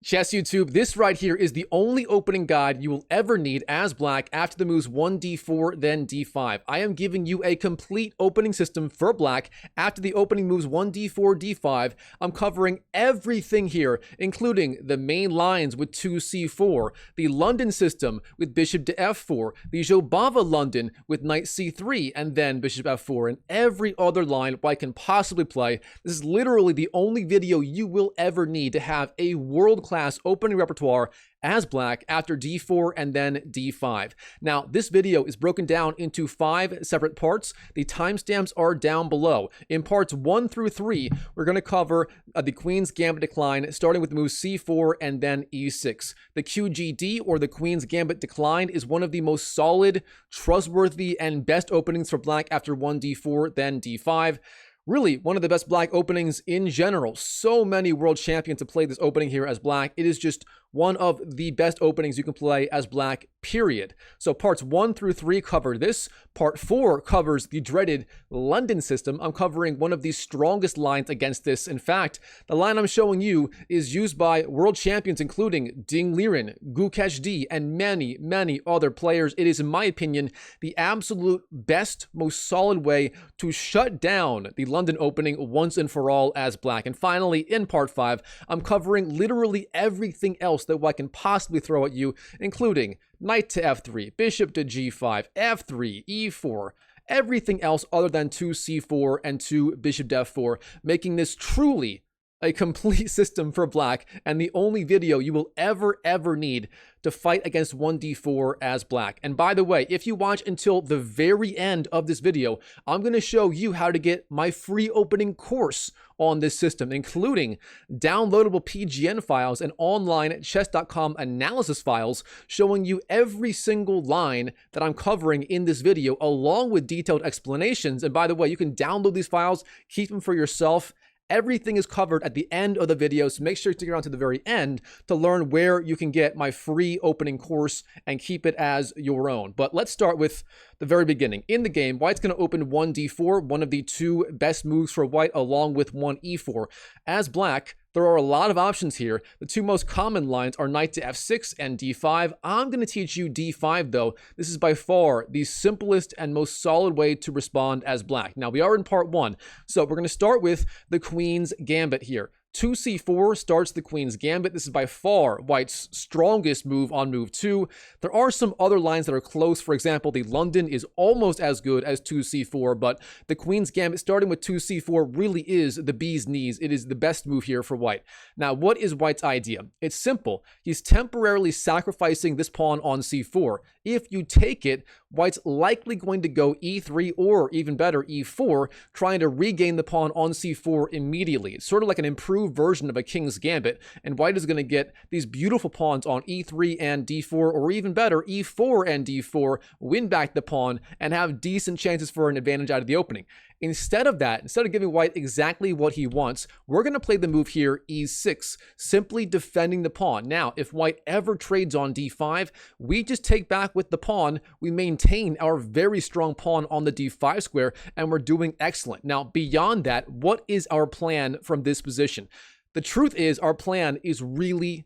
Chess YouTube, this right here is the only opening guide you will ever need as black after the moves 1d4, then d5. I am giving you a complete opening system for black after the opening moves 1d4, d5. I'm covering everything here, including the main lines with 2c4, the London system with bishop to f4, the Jobava London with knight c3, and then bishop f4, and every other line white can possibly play. This is literally the only video you will ever need to have a world-class opening repertoire as black after d4 and then d5. Now, this video is broken down into 5 separate parts. The timestamps are down below. In parts 1 through 3, we're going to cover the Queen's Gambit decline, starting with the move c4 and then e6. The QGD, or the Queen's Gambit decline, is one of the most solid, trustworthy, and best openings for black after 1d4, then d5. Really, one of the best black openings in general. So many world champions have played this opening here as black. It is just one of the best openings you can play as black, period. So parts 1 through 3 cover this. Part 4 covers the dreaded London system. I'm covering one of the strongest lines against this. In fact, the line I'm showing you is used by world champions including Ding Liren, Gukesh D, and many, many other players. It is, in my opinion, the absolute best, most solid way to shut down the London opening once and for all as black. And finally, in part 5, I'm covering literally everything else that white can possibly throw at you, including knight to f3, bishop to g5, f3, e4, everything else other than 2c4 and 2 bishop to f4, making this truly a complete system for black and the only video you will ever need to fight against 1d4 as black. And by the way, if you watch until the very end of this video, I'm going to show you how to get my free opening course on this system, including downloadable PGN files and online chess.com analysis files showing you every single line that I'm covering in this video, along with detailed explanations. And by the way, you can download these files, keep them for yourself. Everything is covered at the end of the video, so make sure you stick around to the very end to learn where you can get my free opening course and keep it as your own. But let's start with the very beginning. In the game, white's going to open 1d4, one of the 2 best moves for white, along with 1e4. As black, there are a lot of options here. The 2 most common lines are knight to f6 and d5. I'm going to teach you d5 though. This is by far the simplest and most solid way to respond as black. Now, we are in part 1, so we're going to start with the Queen's Gambit here. 2c4 starts the Queen's Gambit. This is by far white's strongest move on move 2. There are some other lines that are close. For example, the London is almost as good as 2c4, but the Queen's Gambit starting with 2c4 really is the bee's knees. It is the best move here for white. Now, what is white's idea? It's simple. He's temporarily sacrificing this pawn on c4. If you take it, white's likely going to go e3 or, even better, e4, trying to regain the pawn on c4 immediately. It's sort of like an improved version of a King's Gambit, and white is going to get these beautiful pawns on e3 and d4, or even better, e4 and d4, win back the pawn, and have decent chances for an advantage out of the opening. Instead of that, instead of giving white exactly what he wants, we're going to play the move here, e6, simply defending the pawn. Now, if white ever trades on d5, we just take back with the pawn. We maintain our very strong pawn on the d5 square, and we're doing excellent. Now, beyond that, what is our plan from this position? The truth is, our plan is really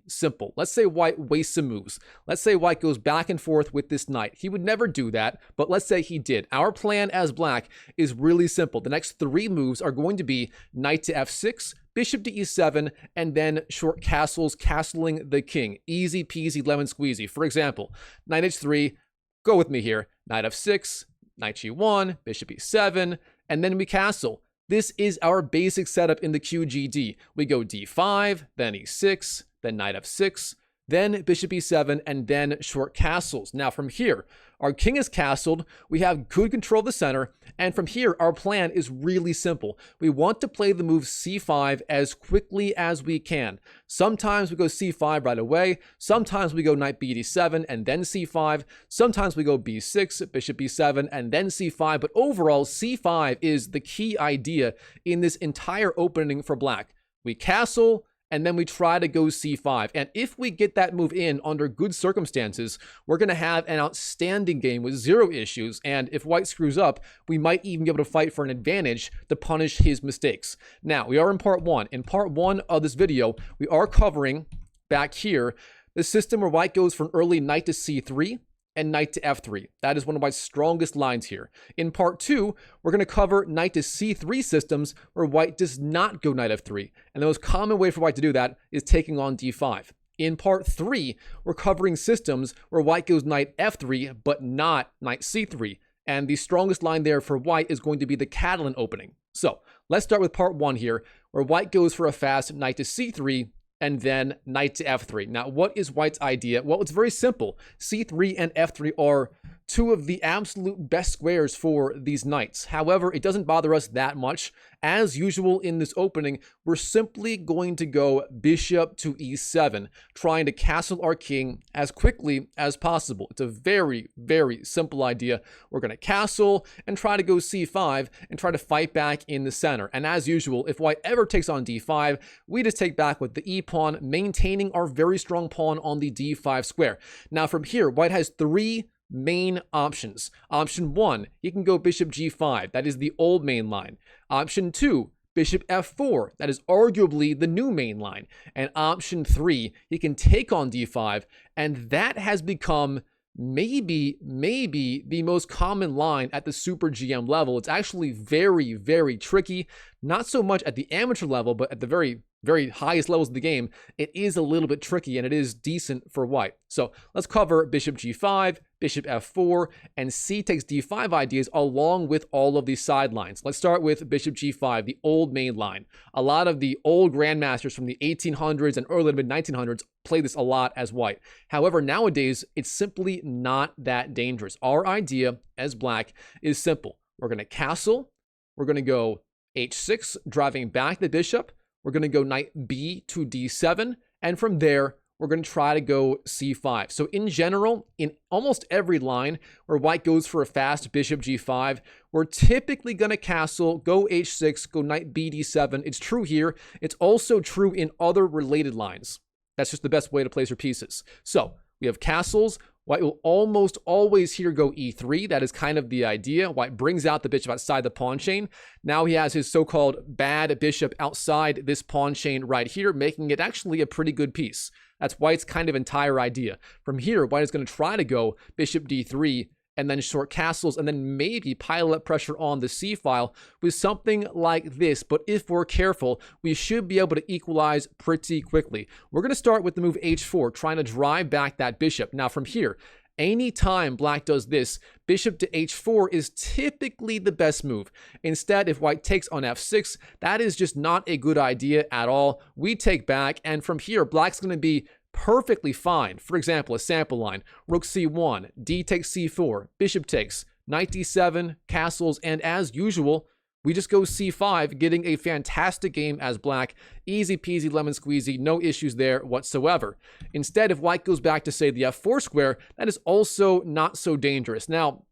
simple. Let's say white wastes some moves. Let's say white goes back and forth with this knight. He would never do that, but let's say he did. Our plan as black is really simple. The next 3 moves are going to be knight to f6, bishop to e7, and then short castles, castling the king. Easy peasy lemon squeezy. For example, knight h3, go with me here, knight f6, knight g1, bishop e7, and then we castle. This is our basic setup in the QGD. We go d5, then e6, then knight f6, then bishop e7, and then short castles. Now from here, our king is castled, we have good control of the center, and from here, our plan is really simple. We want to play the move c5 as quickly as we can. Sometimes we go c5 right away, sometimes we go knight b7 and then c5, sometimes we go b6, bishop b7, and then c5, but overall, c5 is the key idea in this entire opening for black. We castle, and then we try to go c5. And if we get that move in under good circumstances, we're going to have an outstanding game with 0 issues. And if white screws up, we might even be able to fight for an advantage to punish his mistakes. Now, we are in part 1. In part 1 of this video, we are covering back here the system where white goes for an early knight to c3 and knight to f3. That is one of my strongest lines here. In part 2, we're going to cover knight to c3 systems where white does not go knight f3. And the most common way for white to do that is taking on d5. In part 3, we're covering systems where white goes knight f3, but not knight c3. And the strongest line there for white is going to be the Catalan opening. So let's start with part 1 here, where white goes for a fast knight to c3, and then knight to f3. Now, what is white's idea? Well, it's very simple. c3 and f3 are 2 of the absolute best squares for these knights. However, it doesn't bother us that much. As usual in this opening, we're simply going to go bishop to e7, trying to castle our king as quickly as possible. It's a very, very simple idea. We're going to castle and try to go c5 and try to fight back in the center. And as usual, if white ever takes on d5, we just take back with the e pawn, maintaining our very strong pawn on the d5 square. Now from here, white has 3 main options. Option 1, he can go bishop g5. That is the old main line. Option 2, bishop f4. That is arguably the new main line. And option 3, he can take on d5. And that has become maybe the most common line at the super GM level. It's actually very, very tricky. Not so much at the amateur level, but at the very highest levels of the game, it is a little bit tricky, and it is decent for white. So let's cover bishop g5, bishop f4, and c takes d5 ideas along with all of these sidelines. Let's start with bishop g5, the old main line. A lot of the old grandmasters from the 1800s and early to mid 1900s play this a lot as white. However, nowadays, it's simply not that dangerous. Our idea as black is simple. We're going to castle. We're going to go h6, driving back the bishop. We're going to go knight b to d7, and from there, we're going to try to go c5. So in general, in almost every line where white goes for a fast bishop g5, we're typically going to castle, go h6, go knight b d7. It's true here. It's also true in other related lines. That's just the best way to place your pieces. So we have castles. White will almost always here go e3. That is kind of the idea. White brings out the bishop outside the pawn chain. Now he has his so-called bad bishop outside this pawn chain right here, making it actually a pretty good piece. That's White's kind of entire idea. From here, White is going to try to go bishop d3 and then short castles, and then maybe pile up pressure on the c file with something like this. But if we're careful, we should be able to equalize pretty quickly. We're going to start with the move h4, trying to drive back that bishop. Now from here, anytime black does this, bishop to h4 is typically the best move. Instead, if white takes on f6, that is just not a good idea at all. We take back, and from here, black's going to be perfectly fine. For example, a sample line, rook c1, d takes c4, bishop takes, knight d7, castles, and as usual, we just go c5, getting a fantastic game as black. Easy peasy lemon squeezy, no issues there whatsoever. Instead, if white goes back to, say, the f4 square, that is also not so dangerous. Now,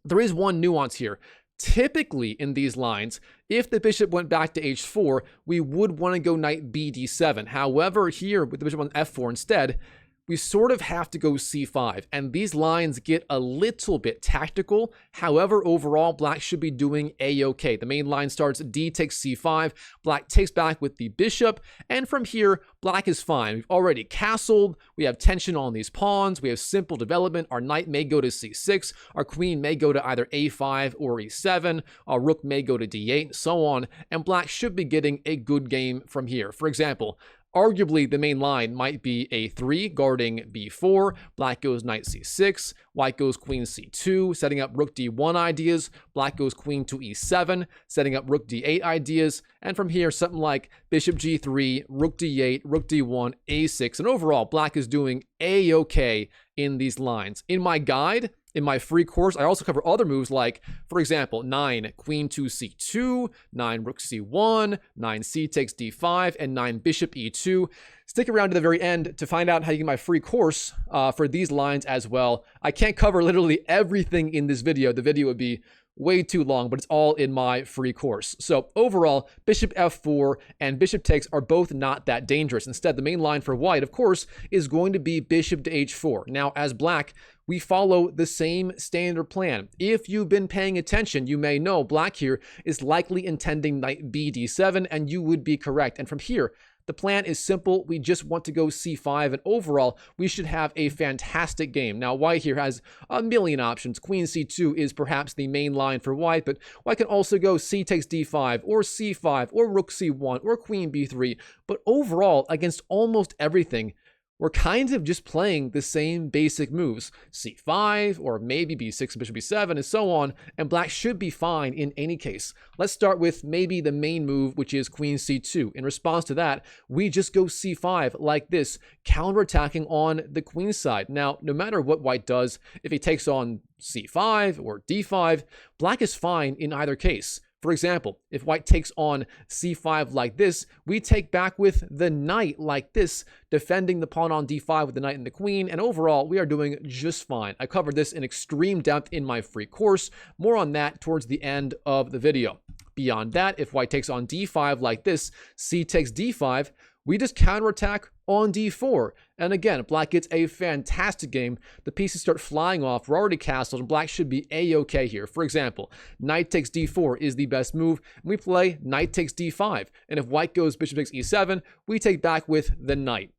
there is one nuance here. Typically in these lines, if the bishop went back to h4, we would want to go knight b d7. However, here with the bishop on f4 instead, we sort of have to go c5, and these lines get a little bit tactical. However, overall, black should be doing a-okay. The main line starts d takes c5, black takes back with the bishop, and from here, black is fine. We've already castled, we have tension on these pawns, we have simple development. Our knight may go to c6, our queen may go to either a5 or e7, our rook may go to d8, so on, and black should be getting a good game from here. For example, arguably, the main line might be a3 guarding b4. Black goes knight c6. White goes queen c2, setting up rook d1 ideas. Black goes queen to e7, setting up rook d8 ideas. And from here, something like bishop g3, rook d8, rook d1, a6. And overall, black is doing a-okay in these lines. In my guide, in my free course, I also cover other moves like, for example, 9 queen to c2, 9 rook c1, 9 c takes d5, and 9 bishop e2. Stick around to the very end to find out how you get my free course for these lines as well. I can't cover literally everything in this video. The video would be way too long, but it's all in my free course. So overall, bishop f4 and bishop takes are both not that dangerous. Instead, the main line for white, of course, is going to be bishop to h4. Now, as black, we follow the same standard plan. If you've been paying attention, you may know black here is likely intending knight b d7, and you would be correct. And from here, the plan is simple. We just want to go c5, and overall, we should have a fantastic game. Now, white here has a million options. Queen c2 is perhaps the main line for white, but white can also go c takes d5, or c5, or rook c1, or queen b3. But overall, against almost everything, we're kind of just playing the same basic moves. c5, or maybe b6, bishop b7, and so on, and black should be fine in any case. Let's start with maybe the main move, which is queen c2. In response to that, we just go c5 like this, counterattacking on the queen side. Now, no matter what white does, if he takes on c5 or d5, black is fine in either case. For example, if white takes on c5 like this, we take back with the knight like this, defending the pawn on d5 with the knight and the queen, and overall, we are doing just fine. I covered this in extreme depth in my free course. More on that towards the end of the video. Beyond that, if white takes on d5 like this, c takes d5, we just counterattack on d4. And again, black gets a fantastic game. The pieces start flying off. We're already castled, and black should be a-okay here. For example, knight takes d4 is the best move. We play knight takes d5. And if white goes bishop takes e7, we take back with the knight.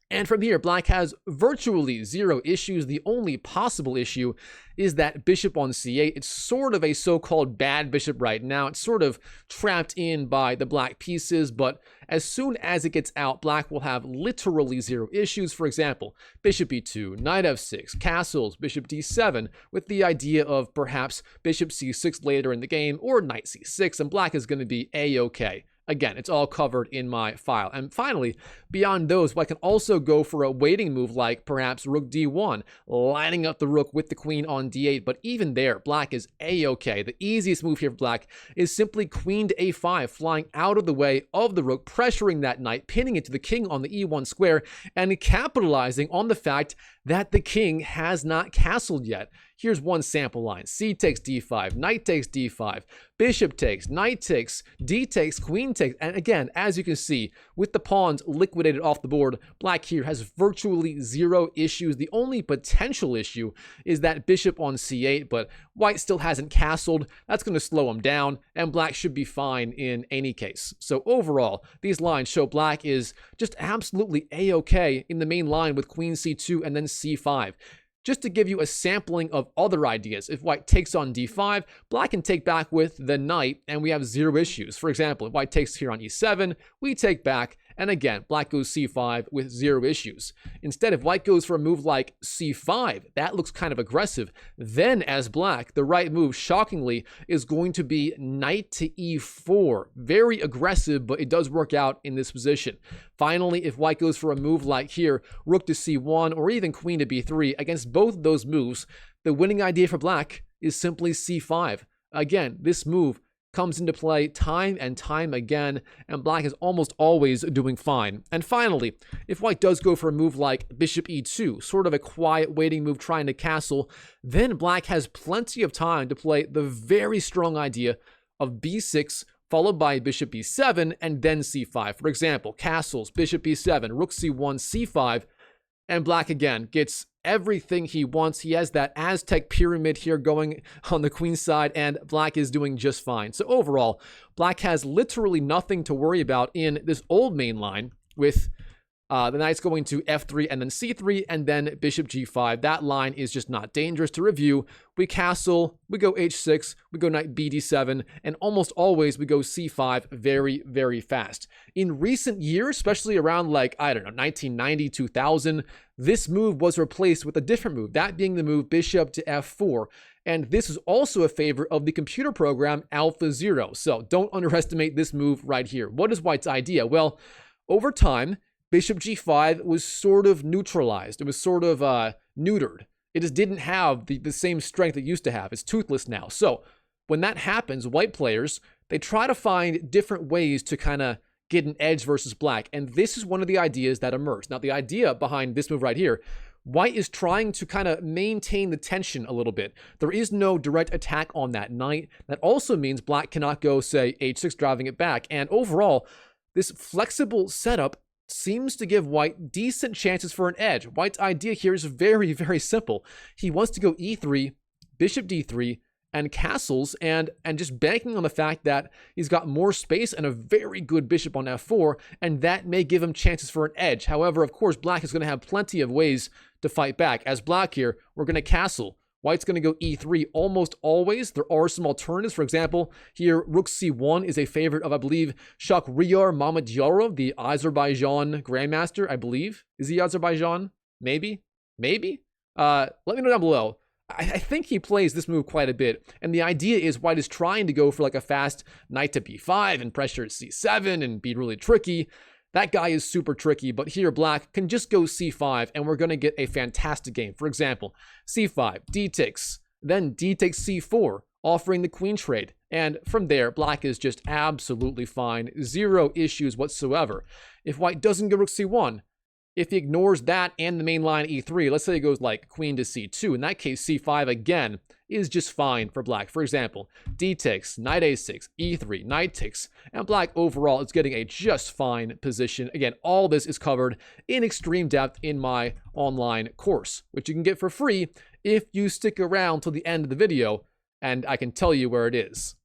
And from here, black has virtually zero issues. The only possible issue is that bishop on c8. It's sort of a so-called bad bishop right now. It's sort of trapped in by the black pieces, but as soon as it gets out, black will have literally zero issues. For example, bishop e2, knight f6, castles, bishop d7, with the idea of perhaps bishop c6 later in the game, or knight c6, and black is going to be a-okay. Again, it's all covered in my file. And finally, beyond those, white can also go for a waiting move like perhaps rook d1, lining up the rook with the queen on d8. But even there, black is a-okay. The easiest move here for black is simply queen to a5, flying out of the way of the rook, pressuring that knight, pinning it to the king on the e1 square, and capitalizing on the fact that the king has not castled yet. Here's one sample line. C takes d5, knight takes d5, bishop takes, knight takes, d takes, queen takes. And again, as you can see, with the pawns liquidated off the board, black here has virtually zero issues. The only potential issue is that bishop on c8, but white still hasn't castled. That's going to slow him down, and black should be fine in any case. So overall, these lines show black is just absolutely a-okay in the main line with queen c2 and then c5. Just to give you a sampling of other ideas, if white takes on d5, black can take back with the knight, and we have zero issues. For example, if white takes here on e7, we take back, and again, black goes c5 with zero issues. Instead, if white goes for a move like c5, that looks kind of aggressive. Then, as black, the right move, shockingly, is going to be knight to e4. Very aggressive, but it does work out in this position. Finally, if white goes for a move like here, rook to c1, or even queen to b3, against both of those moves, the winning idea for black is simply c5. Again, this move comes into play time and time again, and black is almost always doing fine. And finally, if white does go for a move like bishop e2, sort of a quiet waiting move trying to castle, then black has plenty of time to play the very strong idea of b6, followed by bishop b7, and then c5. For example, castles, bishop b7, rook c1, c5, and black again gets everything he wants. He has that Aztec pyramid here going on the queen side, and black is doing just fine. So overall, black has literally nothing to worry about in this old main line with the knight's going to f3 and then c3 and then bishop g5. That line is just not dangerous. To review, we castle, we go h6, we go knight bd7, and almost always we go c5 very, very fast. In recent years, especially around like, I don't know, 1990, 2000, this move was replaced with a different move, that being the move bishop to f4. And this is also a favorite of the computer program AlphaZero. So don't underestimate this move right here. What is white's idea? Well, over time, bishop g5 was sort of neutralized. It was sort of neutered. It just didn't have the same strength it used to have. It's toothless now. So when that happens, white players, they try to find different ways to kind of get an edge versus black. And this is one of the ideas that emerged. Now, the idea behind this move right here White is trying to kind of maintain the tension a little bit. There is no direct attack on that knight. That also means black cannot go, say, h6, driving it back. And overall, this flexible setup seems to give white decent chances for an edge. White's idea here is very, very simple. He wants to go e3, bishop d3, and castles, and just banking on the fact that he's got more space and a very good bishop on f4, and that may give him chances for an edge. However, of course, black is going to have plenty of ways to fight back. As black here, we're going to castle. White's going to go e3 almost always. There are some alternatives. For example, here, rook c1 is a favorite of, I believe, Shakhriyar Mamedyarov, the Azerbaijan grandmaster, I believe. Is he Azerbaijan? Maybe? Maybe? Let me know down below. I think he plays this move quite a bit, and the idea is white is trying to go for like a fast knight to b5 and pressure c7 and be really tricky. That guy is super tricky, but here black can just go c5 and we're going to get a fantastic game. For example, c5, d takes, then d takes c4, offering the queen trade. And from there, black is just absolutely fine. Zero issues whatsoever. If white doesn't go rook c1, if he ignores that and the main line e3, let's say he goes like queen to c2, in that case c5 again is just fine for black. For example, d takes, knight a6, e3, knight takes, and black overall is getting a just fine position. Again, all this is covered in extreme depth in my online course, which you can get for free if you stick around till the end of the video, and I can tell you where it is.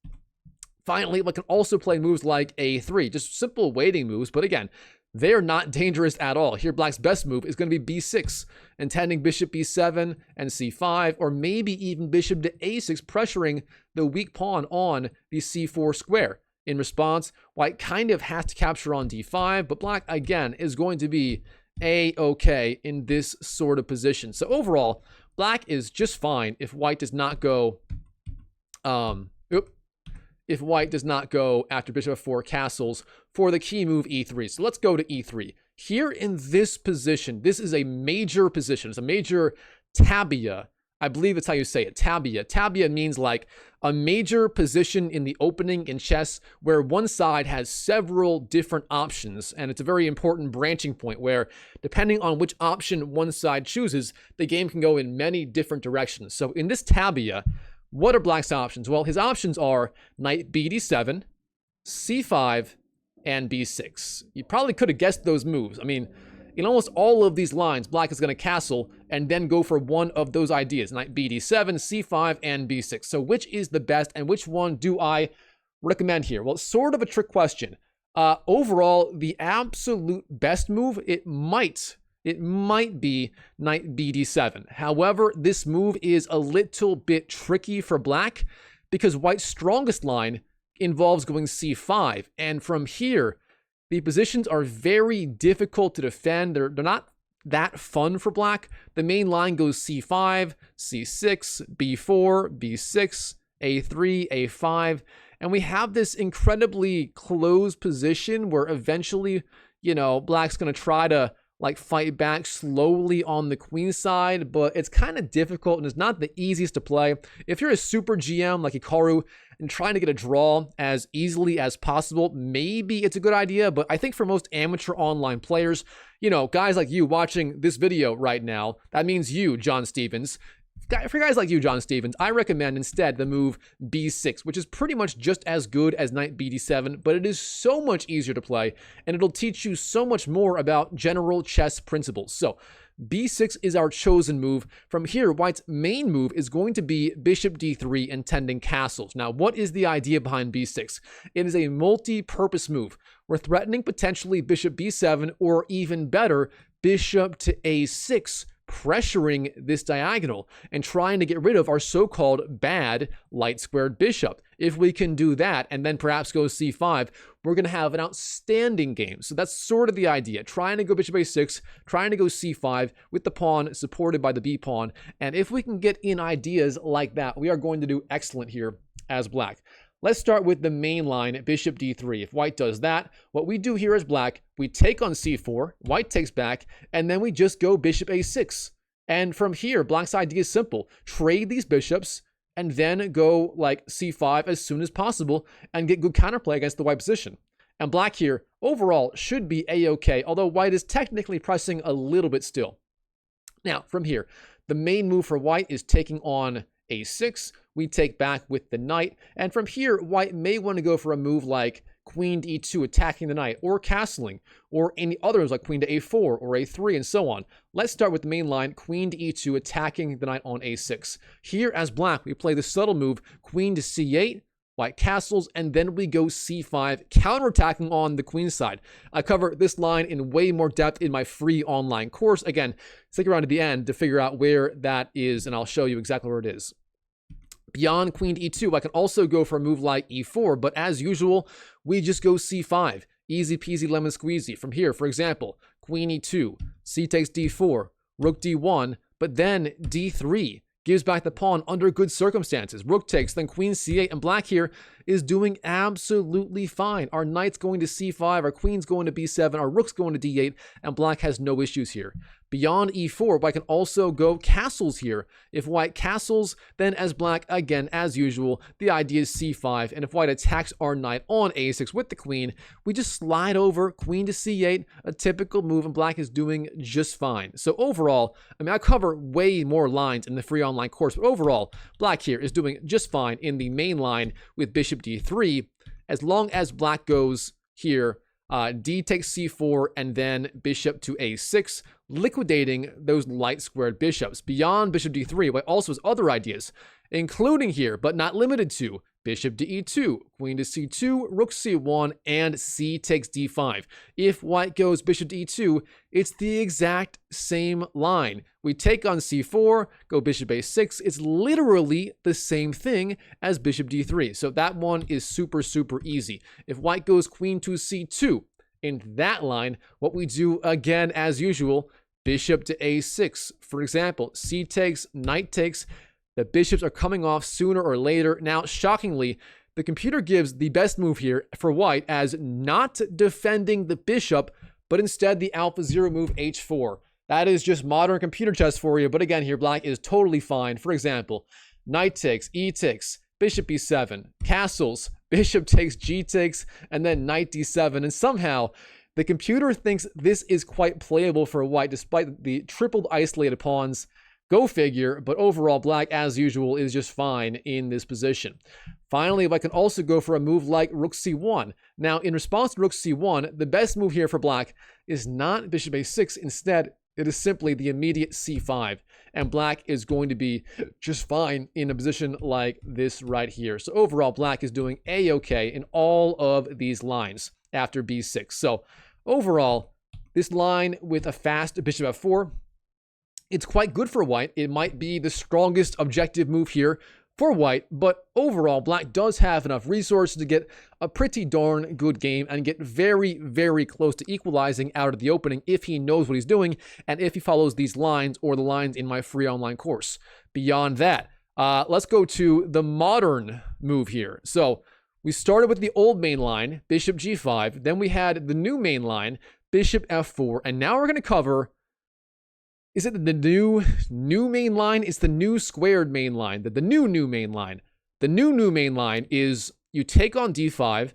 Finally, we can also play moves like a3, just simple waiting moves, but again, they're not dangerous at all. Here, black's best move is going to be b6, intending bishop b7 and c5, or maybe even bishop to a6, pressuring the weak pawn on the c4 square. In response, white kind of has to capture on d5, but black, again, is going to be a-okay in this sort of position. So overall, black is just fine if white does not go... if white does not go after bishop f4 castles for the key move e3. So let's go to e3. Here in this position, this is a major position. It's a major tabia. I believe it's how you say it, tabia. Tabia means like a major position in the opening in chess where one side has several different options, and it's a very important branching point where depending on which option one side chooses, the game can go in many different directions. So in this tabia, what are black's options? Well, his options are knight bd7, c5, and b6. You probably could have guessed those moves. I mean, in almost all of these lines, black is going to castle and then go for one of those ideas, knight bd7, c5, and b6. So which is the best and which one do I recommend here? Well, it's sort of a trick question. Overall, the absolute best move, it might be knight bd7. However, this move is a little bit tricky for black because white's strongest line involves going c5. And from here, the positions are very difficult to defend. They're not that fun for black. The main line goes c5, c6, b4, b6, a3, a5. And we have this incredibly closed position where eventually, you know, black's going to try to like fight back slowly on the queen side, but it's kind of difficult and it's not the easiest to play. If you're a super GM like Hikaru and trying to get a draw as easily as possible, maybe it's a good idea, but I think for most amateur online players, you know, guys like you watching this video right now, that means you, John Stevens. For guys like you, John Stevens, I recommend instead the move b6, which is pretty much just as good as knight bd7, but it is so much easier to play, and it'll teach you so much more about general chess principles. So b6 is our chosen move. From here, white's main move is going to be bishop d3, intending castles. Now, what is the idea behind b6? It is a multi-purpose move. We're threatening potentially bishop b7, or even better, bishop to a6, pressuring this diagonal and trying to get rid of our so-called bad light squared bishop. If we can do that and then perhaps go c5, we're going to have an outstanding game. So that's sort of the idea. Trying to go bishop a6, trying to go c5 with the pawn supported by the b pawn. And if we can get in ideas like that, we are going to do excellent here as black. Let's start with the main line, bishop d3. If white does that, what we do here as black, we take on c4, white takes back, and then we just go bishop a6. And from here, black's idea is simple. Trade these bishops, and then go like c5 as soon as possible, and get good counterplay against the white position. And black here, overall, should be a-okay, although white is technically pressing a little bit still. Now, from here, the main move for white is taking on a6. We take back with the knight. And from here, white may want to go for a move like queen to e2, attacking the knight, or castling, or any others like queen to a4 or a3, and so on. Let's start with the main line, queen to e2, attacking the knight on a6. Here, as black, we play the subtle move, queen to c8, white castles, and then we go c5, counterattacking on the queen side. I cover this line in way more depth in my free online course. Again, stick around to the end to figure out where that is, and I'll show you exactly where it is. Beyond queen to e2, I can also go for a move like e4, but as usual, we just go c5. Easy peasy lemon squeezy. From here, for example, queen e2, c takes d4, rook d1, but then d3. Gives back the pawn under good circumstances. Rook takes, then queen c8, and black here is doing absolutely fine. Our knight's going to c5, our queen's going to b7, our rook's going to d8, and black has no issues here. Beyond e4, white can also go castles here. If white castles, then as black, again, as usual, the idea is c5, and if white attacks our knight on a6 with the queen, we just slide over queen to c8, a typical move, and black is doing just fine. So overall, I mean, I cover way more lines in the free online course, but overall, black here is doing just fine in the main line with bishop d3, as long as black goes here, d takes c4, and then bishop to a6, liquidating those light squared bishops. Beyond bishop d3, white also has other ideas, including here, but not limited to, bishop to e2, queen to c2, rook c1, and c takes d5. If white goes bishop to e2, it's the exact same line. We take on c4, go bishop a6. It's literally the same thing as bishop d3. So that one is super, super easy. If white goes queen to c2, in that line, what we do again as usual, bishop to a6. For example, c takes, knight takes. The bishops are coming off sooner or later. Now, shockingly, the computer gives the best move here for white as not defending the bishop, but instead the alpha 0 move h4. That is just modern computer chess for you. But again, here black is totally fine. For example, knight takes, e takes, bishop b7, castles, bishop takes, g takes, and then knight d7. And somehow the computer thinks this is quite playable for white despite the tripled isolated pawns. Go figure, but overall, black, as usual, is just fine in this position. Finally, if I can also go for a move like rook c1. Now, in response to rook c1, the best move here for black is not bishop a6. Instead, it is simply the immediate c5. And black is going to be just fine in a position like this right here. So overall, black is doing a-okay in all of these lines after b6. So overall, this line with a fast bishop f4, it's quite good for white. It might be the strongest objective move here for white, but overall, black does have enough resources to get a pretty darn good game and get very, very close to equalizing out of the opening if he knows what he's doing and if he follows these lines or the lines in my free online course. Beyond that, let's go to the modern move here. So we started with the old main line, bishop g5. Then we had the new main line, bishop f4. And now we're going to cover... Is it the new main line? It's the new squared main line. The new main line. The new main line is you take on d5,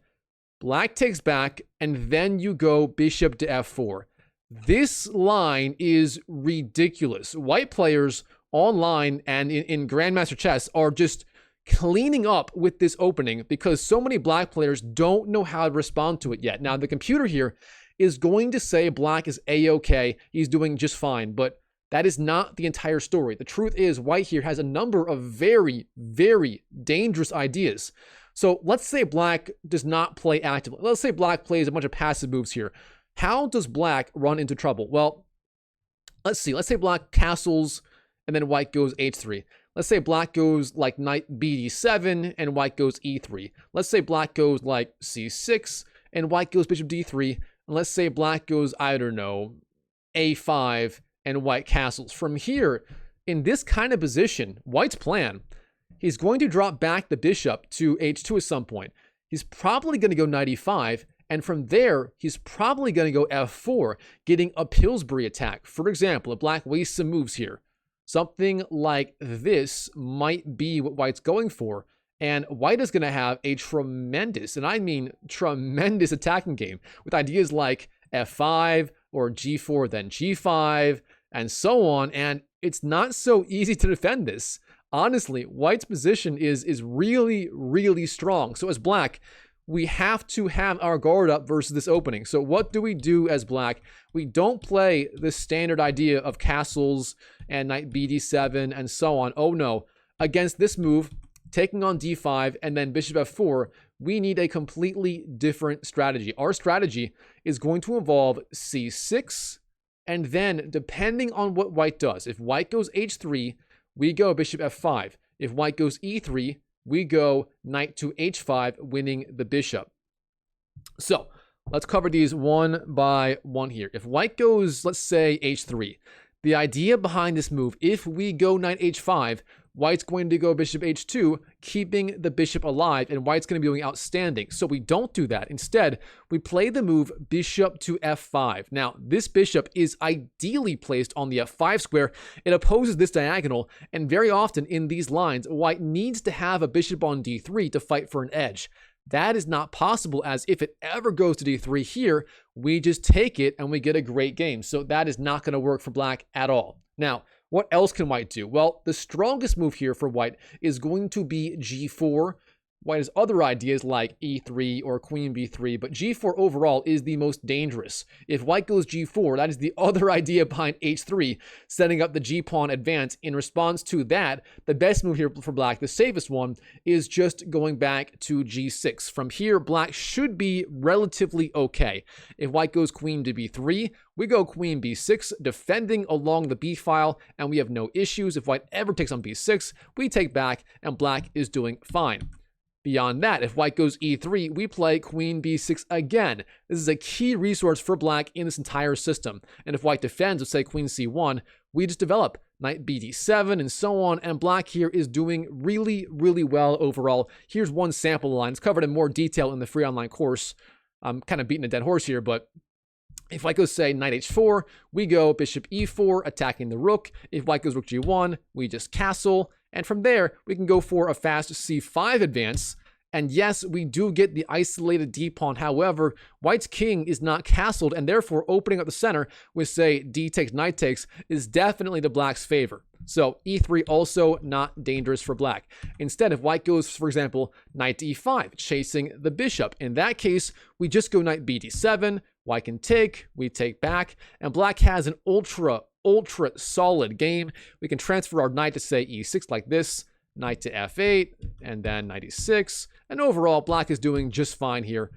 black takes back, and then you go bishop to f4. This line is ridiculous. White players online and in Grandmaster Chess are just cleaning up with this opening because so many black players don't know how to respond to it yet. Now, the computer here is going to say black is a-okay. He's doing just fine, but that is not the entire story. The truth is white here has a number of very, very dangerous ideas. So let's say black does not play actively. Let's say black plays a bunch of passive moves here. How does black run into trouble? Well, let's see. Let's say black castles and then white goes h3. Let's say black goes like knight bd7 and white goes e3. Let's say black goes like c6 and white goes bishop d3. And let's say black goes, I don't know, a5 and white castles. From here, in this kind of position, white's plan, he's going to drop back the bishop to h2 at some point. He's probably going to go knight e5, and from there, he's probably going to go f4, getting a Pillsbury attack. For example, if black wastes some moves here, something like this might be what white's going for, and white is going to have a tremendous, and I mean tremendous attacking game with ideas like f5 or g4 then g5, and so on. And it's not so easy to defend this. Honestly, white's position is really, really strong. So as black, we have to have our guard up versus this opening. So what do we do as black? We don't play the standard idea of castles and knight bd7 and so on. Oh no. Against this move, taking on d5 and then bishop f4, we need a completely different strategy. Our strategy is going to involve c6, and then depending on what white does, if white goes h3, we go bishop f5. If white goes e3, we go knight to h5, winning the bishop. So let's cover these one by one here. If white goes, let's say, h3, the idea behind this move, if we go knight h5, white's going to go bishop h2, keeping the bishop alive, and white's going to be doing outstanding. So we don't do that. Instead, we play the move bishop to f5. Now, this bishop is ideally placed on the f5 square. It opposes this diagonal, and very often in these lines, white needs to have a bishop on d3 to fight for an edge. That is not possible, as if it ever goes to d3 here, we just take it and we get a great game. So that is not going to work for black at all. Now, what else can white do? Well, the strongest move here for white is going to be g4. White has other ideas like e3 or queen b3, but g4 overall is the most dangerous. If white goes g4, that is the other idea behind h3, setting up the g-pawn advance. In response to that, the best move here for black, the safest one, is just going back to g6. From here, black should be relatively okay. If white goes queen to b3, we go queen b6, defending along the b file, and we have no issues. If white ever takes on b6, we take back, and black is doing fine. Beyond that, if white goes e3, we play queen b6 again. This is a key resource for black in this entire system. And if white defends with, say, queen c1, we just develop knight bd7 and so on, and black here is doing really, really well overall. Here's one sample line. It's covered in more detail in the free online course. I'm kind of beating a dead horse here, but if white goes, say, knight h4, we go bishop e4, attacking the rook. If white goes rook g1, we just castle. And from there, we can go for a fast c5 advance. And yes, we do get the isolated d-pawn. However, white's king is not castled, and therefore opening up the center with, say, d takes, knight takes is definitely to black's favor. So e3 also not dangerous for black. Instead, if white goes, for example, knight e5, chasing the bishop, in that case, we just go knight bd7, white can take, we take back, and black has an ultra solid game. We can transfer our knight to, say, e6 like this, knight to f8, and then knight e6, and overall, black is doing just fine here.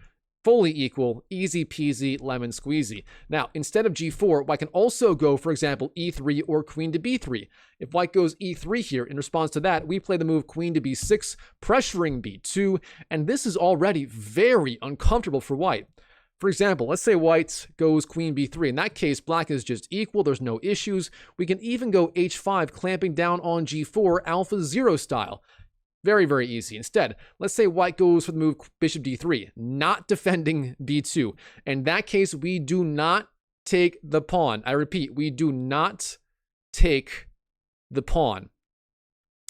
Fully equal, easy peasy, lemon squeezy. Now, instead of g4, white can also go, for example, e3 or queen to b3. If white goes e3 here, in response to that, we play the move queen to b6, pressuring b2, and this is already very uncomfortable for white. For example, let's say white goes queen b3. In that case, black is just equal. There's no issues. We can even go h5, clamping down on g4, alpha 0 style. Very, very easy. Instead, let's say white goes for the move bishop d3, not defending b2. In that case, we do not take the pawn. I repeat, we do not take the pawn.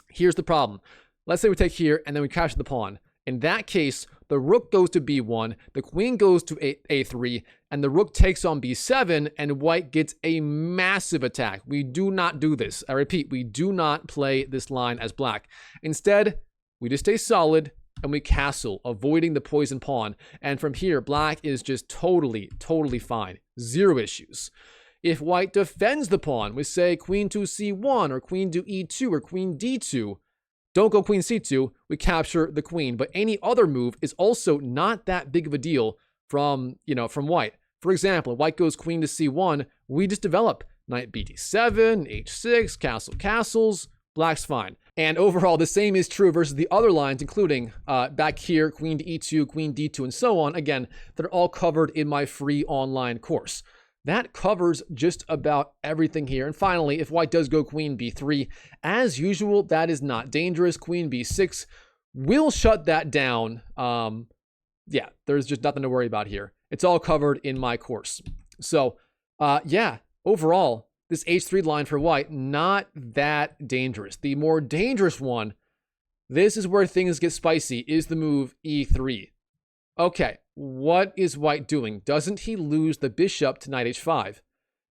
Here's the problem. Let's say we take here, and then we capture the pawn. In that case, the rook goes to b1, the queen goes to a3, and the rook takes on b7, and white gets a massive attack. We do not do this. I repeat, we do not play this line as black. Instead, we just stay solid, and we castle, avoiding the poison pawn. And from here, black is just totally fine. Zero issues. If white defends the pawn with, say, queen to c1, or queen to e2, or queen d2, don't go queen c2, we capture the queen. But any other move is also not that big of a deal from white. For example, if white goes queen to c1, we just develop knight bd7, h6, castles, black's fine. And overall, the same is true versus the other lines, including back here, queen to e2, queen d2, and so on. Again, they're all covered in my free online course. That covers just about everything here. And finally, if white does go queen b3, as usual, that is not dangerous. Queen b6 will shut that down. Yeah, there's just nothing to worry about here. It's all covered in my course. So, yeah, overall, this h3 line for white, not that dangerous. The more dangerous one, this is where things get spicy, is the move e3. Okay, what is white doing? Doesn't he lose the bishop to knight h5?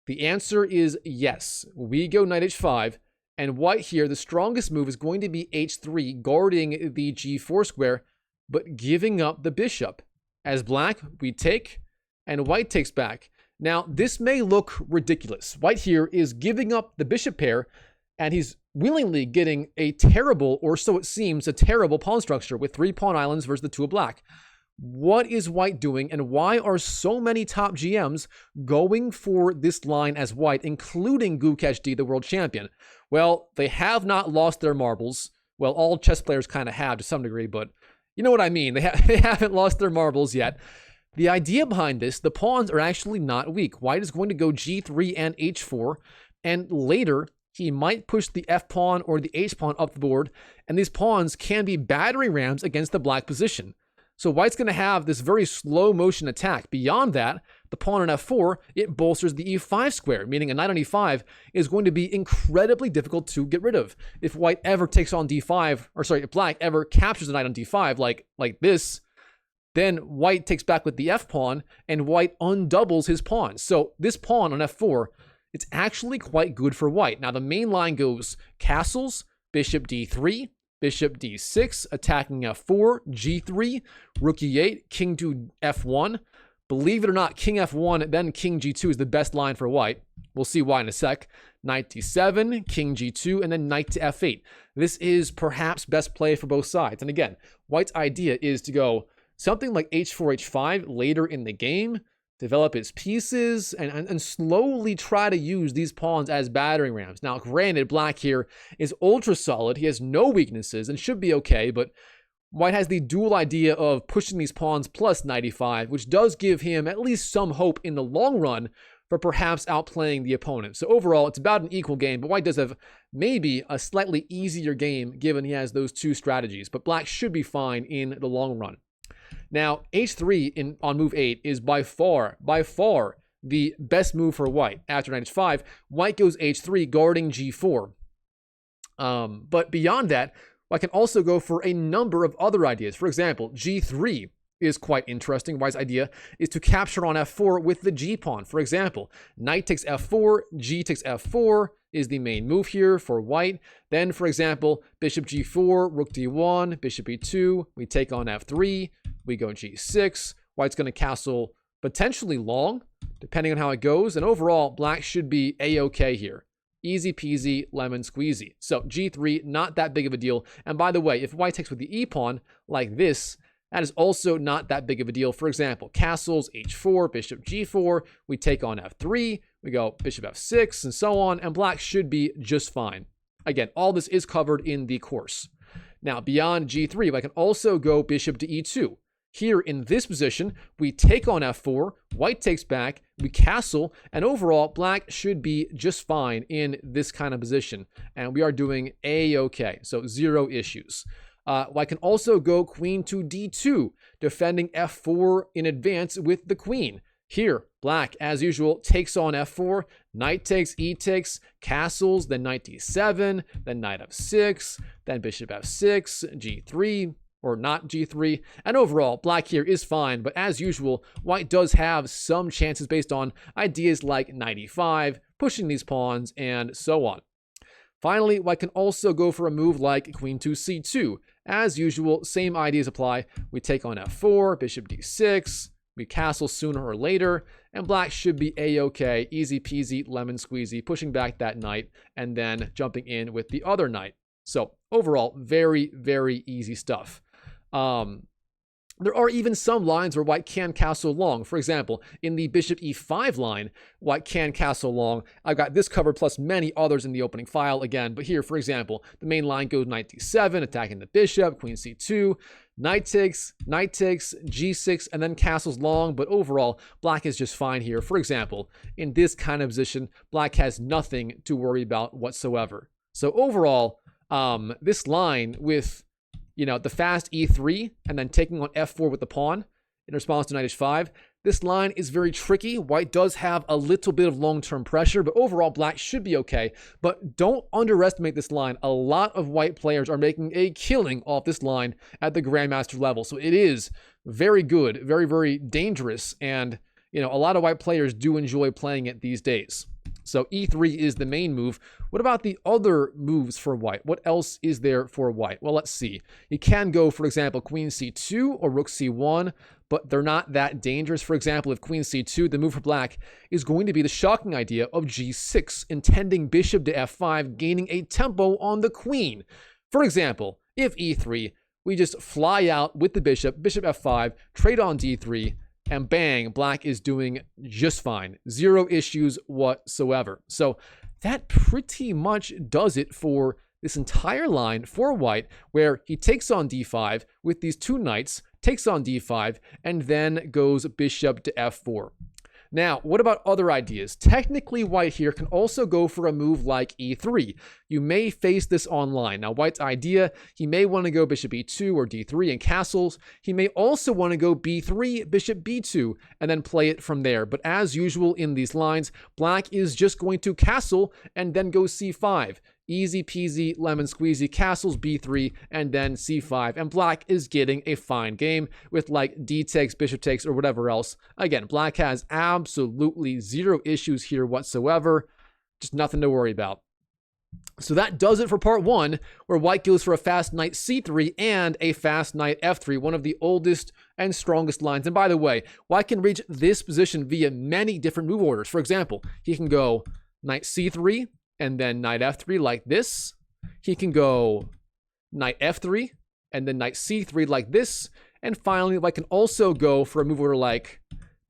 The answer is yes. We go knight h5, and white here, the strongest move is going to be h3, guarding the g4 square, but giving up the bishop. As black, we take, and white takes back. Now, this may look ridiculous. White here is giving up the bishop pair, and he's willingly getting a terrible, or so it seems, a terrible pawn structure with 3 pawn islands versus the 2 of black. What is white doing, and why are so many top GMs going for this line as white, including Gukesh D, the world champion? Well, they have not lost their marbles. Well, all chess players kind of have to some degree, but you know what I mean. They haven't lost their marbles yet. The idea behind this, the pawns are actually not weak. White is going to go g3 and h4, and later he might push the f pawn or the h pawn up the board, and these pawns can be battering rams against the black position. So white's going to have this very slow motion attack. Beyond that, the pawn on f4, it bolsters the e5 square, meaning a knight on e5 is going to be incredibly difficult to get rid of. If white ever takes on d5, or sorry, if black ever captures a knight on d5 like this, then white takes back with the f pawn, and white undoubles his pawn. So this pawn on f4, it's actually quite good for white. Now the main line goes castles, bishop d3, bishop d6, attacking f4, g3, rook e8, king to f1. Believe it or not, king f1, then king g2 is the best line for white. We'll see why in a sec. Knight d7, king g2, and then knight to f8. This is perhaps best play for both sides. And again, white's idea is to go something like h4, h5 later in the game, develop its pieces, and slowly try to use these pawns as battering rams. Now, granted, black here is ultra solid. He has no weaknesses and should be okay, but white has the dual idea of pushing these pawns plus knight e5, which does give him at least some hope in the long run for perhaps outplaying the opponent. So overall, it's about an equal game, but white does have maybe a slightly easier game given he has those two strategies, but black should be fine in the long run. Now, h3 on move 8 is by far the best move for white. After knight h5, white goes h3, guarding g4. But beyond that, white can also go for a number of other ideas. For example, g3 is quite interesting. White's idea is to capture on f4 with the g pawn. For example, knight takes f4, g takes f4 is the main move here for white. Then, for example, bishop g4, rook d1, bishop e2, we take on f3, we go g6. White's going to castle potentially long, depending on how it goes. And overall, black should be a-okay here. Easy peasy, lemon squeezy. So g3, not that big of a deal. And by the way, if white takes with the e-pawn like this, that is also not that big of a deal. For example, castles, h4, bishop g4, we take on f3, we go bishop f6, and so on, and black should be just fine. Again, all this is covered in the course. Now, beyond g3, I can also go bishop to e2. Here in this position, we take on f4, white takes back, we castle, and overall, black should be just fine in this kind of position. And we are doing a-okay, so 0 issues. White can also go queen to d2, defending f4 in advance with the queen. Here, black, as usual, takes on f4, knight takes, e takes, castles, then knight d7, then knight f6, then bishop f6, g3, or not g3, and overall, black here is fine, but as usual, white does have some chances based on ideas like knight e5, pushing these pawns, and so on. Finally, white can also go for a move like queen to c2. As usual, same ideas apply. We take on f4, bishop d6, we castle sooner or later, and black should be a-okay, easy peasy, lemon squeezy, pushing back that knight, and then jumping in with the other knight. So overall, very, very easy stuff. There are even some lines where white can castle long. For example, in the bishop e5 line, white can castle long. I've got this covered plus many others in the opening file again. But here, for example, the main line goes knight d7, attacking the bishop, queen c2, knight takes, g6, and then castles long. But overall, black is just fine here. For example, in this kind of position, black has nothing to worry about whatsoever. So overall, this line with the fast e3 and then taking on f4 with the pawn in response to knight h5. This line is very tricky. White does have a little bit of long-term pressure, but overall black should be okay. But don't underestimate this line. A lot of white players are making a killing off this line at the Grandmaster level. So it is very good, very, very dangerous. And, a lot of white players do enjoy playing it these days. So e3 is the main move. What about the other moves for white? What else is there for white? Well, let's see. You can go, for example, queen c2 or rook c1, but they're not that dangerous. For example, if queen c2, the move for black is going to be the shocking idea of g6, intending bishop to f5, gaining a tempo on the queen. For example, if e3, we just fly out with the bishop, bishop f5, trade on d3, and bang, black is doing just fine. Zero issues whatsoever. So that pretty much does it for this entire line for white, where he takes on d5 with these two knights, takes on d5, and then goes bishop to f4. Now, what about other ideas? Technically, white here can also go for a move like e3. You may face this online. Now, white's idea, he may want to go bishop e2 or d3 and castles. He may also want to go b3, bishop b2, and then play it from there. But as usual in these lines, black is just going to castle and then go c5. Easy peasy, lemon squeezy, castles b3, and then c5. And black is getting a fine game with like d takes, bishop takes, or whatever else. Again, black has absolutely zero issues here whatsoever. Just nothing to worry about. So that does it for part one, where white goes for a fast knight c3 and a fast knight f3, one of the oldest and strongest lines. And by the way, white can reach this position via many different move orders. For example, he can go knight c3, and then knight f3 like this. He can go knight f3 and then knight c3 like this. And finally, white can also go for a move order like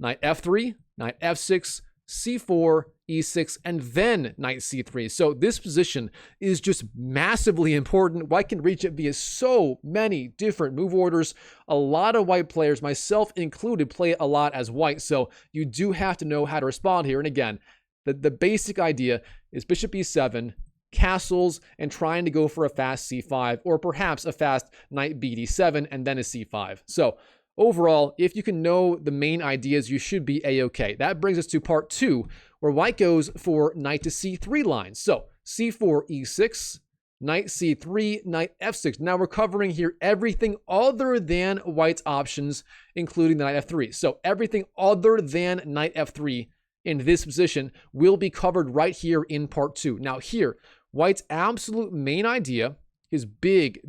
knight f3, knight f6, c4, e6, and then knight c3. So this position is just massively important. White can reach it via so many different move orders. A lot of white players, myself included, play it a lot as white. So you do have to know how to respond here. And again, the basic idea is bishop e7, castles, and trying to go for a fast c5, or perhaps a fast knight bd7 and then a c5. So overall, if you can know the main ideas, you should be a-okay. That brings us to part two, where white goes for knight to c3 lines. So c4, e6, knight c3, knight f6. Now we're covering here everything other than white's options, including the knight f3. So everything other than knight f3 in this position will be covered right here in part two. Now here, white's absolute main idea, his big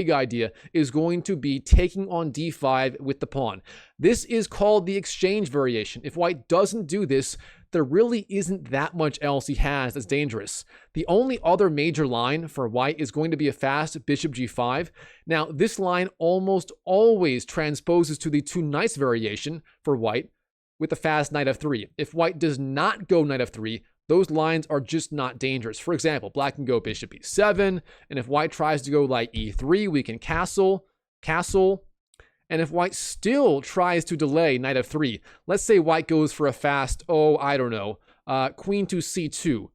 idea, is going to be taking on d5 with the pawn. This is called the exchange variation. If white doesn't do this, there really isn't that much else he has that's dangerous. The only other major line for white is going to be a fast bishop g5. Now, this line almost always transposes to the two knights variation for white, with the fast knight f3. If white does not go knight f3, those lines are just not dangerous. For example, black can go bishop e7, and if white tries to go like e3, we can castle, and if white still tries to delay knight f3, let's say white goes for a fast, queen to c2.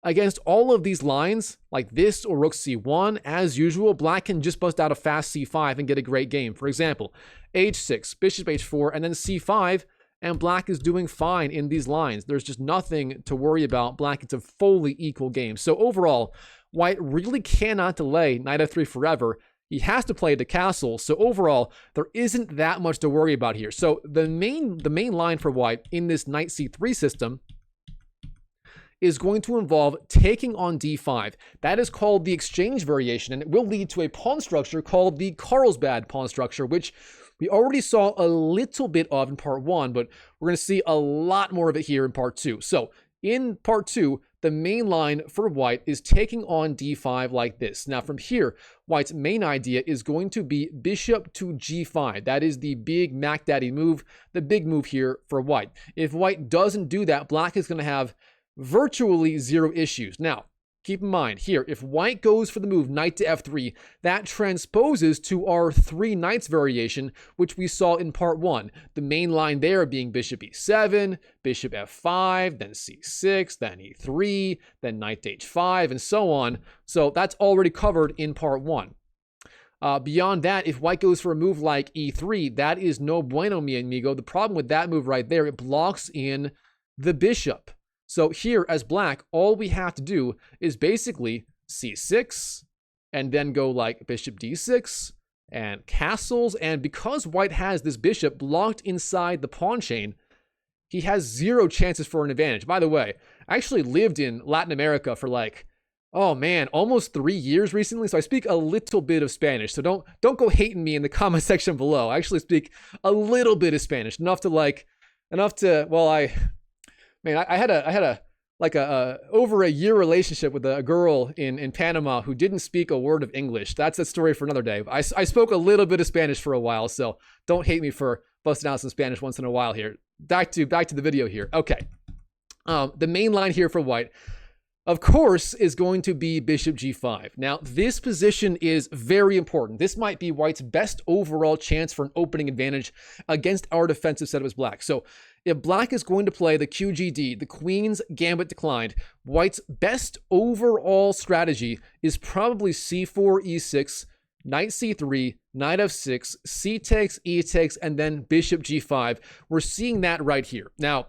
Against all of these lines, like this or rook c1, as usual, black can just bust out a fast c5 and get a great game. For example, h6, bishop h4, and then c5, and black is doing fine in these lines. There's just nothing to worry about. Black, it's a fully equal game. So overall, white really cannot delay knight f3 forever. He has to play the castle. So overall, there isn't that much to worry about here. So the main line for white in this knight c3 system is going to involve taking on d5. That is called the exchange variation, and it will lead to a pawn structure called the Carlsbad pawn structure, which we already saw a little bit of in part one, but we're going to see a lot more of it here in part two. So in part two, the main line for white is taking on d5 like this. Now from here, white's main idea is going to be bishop to g5. That is the big Mac Daddy move, the big move here for white. If white doesn't do that, black is going to have virtually zero issues. Now, keep in mind here, if white goes for the move knight to f3, that transposes to our three knights variation, which we saw in part one. The main line there being bishop e7, bishop f5, then c6, then e3, then knight to h5, and so on. So that's already covered in part one. Beyond that, if white goes for a move like e3, that is no bueno, mi amigo. The problem with that move right there, it blocks in the bishop. So here, as black, all we have to do is basically c6, and then go like bishop d6, and castles. And because white has this bishop blocked inside the pawn chain, he has zero chances for an advantage. By the way, I actually lived in Latin America for like, oh man, almost 3 years recently. So I speak a little bit of Spanish. So don't go hating me in the comment section below. I actually speak a little bit of Spanish, enough to, well, I had a over a year relationship with a girl in Panama who didn't speak a word of English. That's a story for another day. I spoke a little bit of Spanish for a while, so don't hate me for busting out some Spanish once in a while here. Back to the video here. Okay. The main line here for white, of course, is going to be bishop g5. Now, this position is very important. This might be white's best overall chance for an opening advantage against our defensive setup as black. So if black is going to play the QGD, the queen's gambit declined, white's best overall strategy is probably c4, e6, knight c3, knight f6, c takes, e takes, and then bishop g5. We're seeing that right here. Now,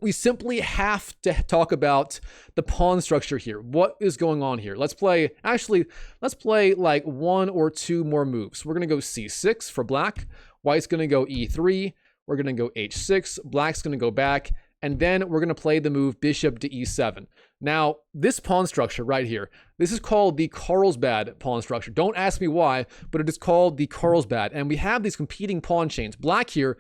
we simply have to talk about the pawn structure here. What is going on here? Let's play like 1 or 2 more moves. We're going to go c6 for black. White's going to go e3. We're going to go h6. Black's going to go back. And then we're going to play the move bishop to e7. Now, this pawn structure right here, this is called the Carlsbad pawn structure. Don't ask me why, but it is called the Carlsbad. And we have these competing pawn chains. Black here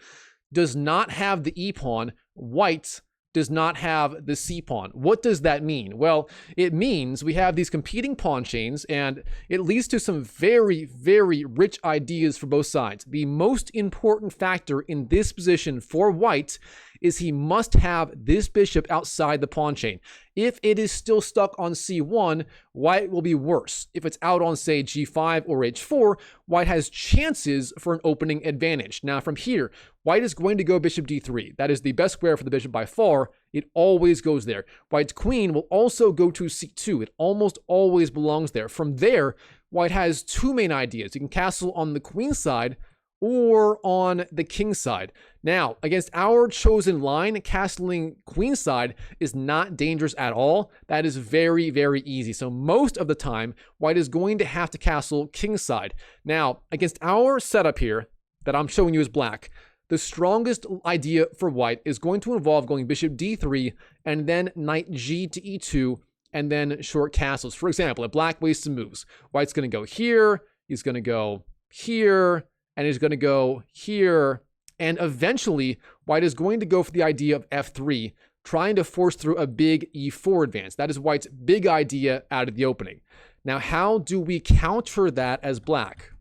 does not have the e pawn. White does not have the c pawn. What does that mean? Well, it means we have these competing pawn chains, and it leads to some very, very rich ideas for both sides. The most important factor in this position for white is he must have this bishop outside the pawn chain. If it is still stuck on c1, white will be worse. If it's out on, say, g5 or h4, white has chances for an opening advantage. Now, from here, white is going to go bishop d3. That is the best square for the bishop by far. It always goes there. White's queen will also go to c2. It almost always belongs there. From there, white has 2 main ideas. You can castle on the queen side or on the king side. Now, against our chosen line, castling queen side is not dangerous at all. That is very, very easy. So most of the time, white is going to have to castle king side. Now, against our setup here that I'm showing you as black, the strongest idea for white is going to involve going bishop d3 and then knight g to e2 and then short castles. For example, if black wastes some moves, white's going to go here, he's going to go here, and he's going to go here, and eventually white is going to go for the idea of f3, trying to force through a big e4 advance. That is white's big idea out of the opening. Now, how do we counter that as black?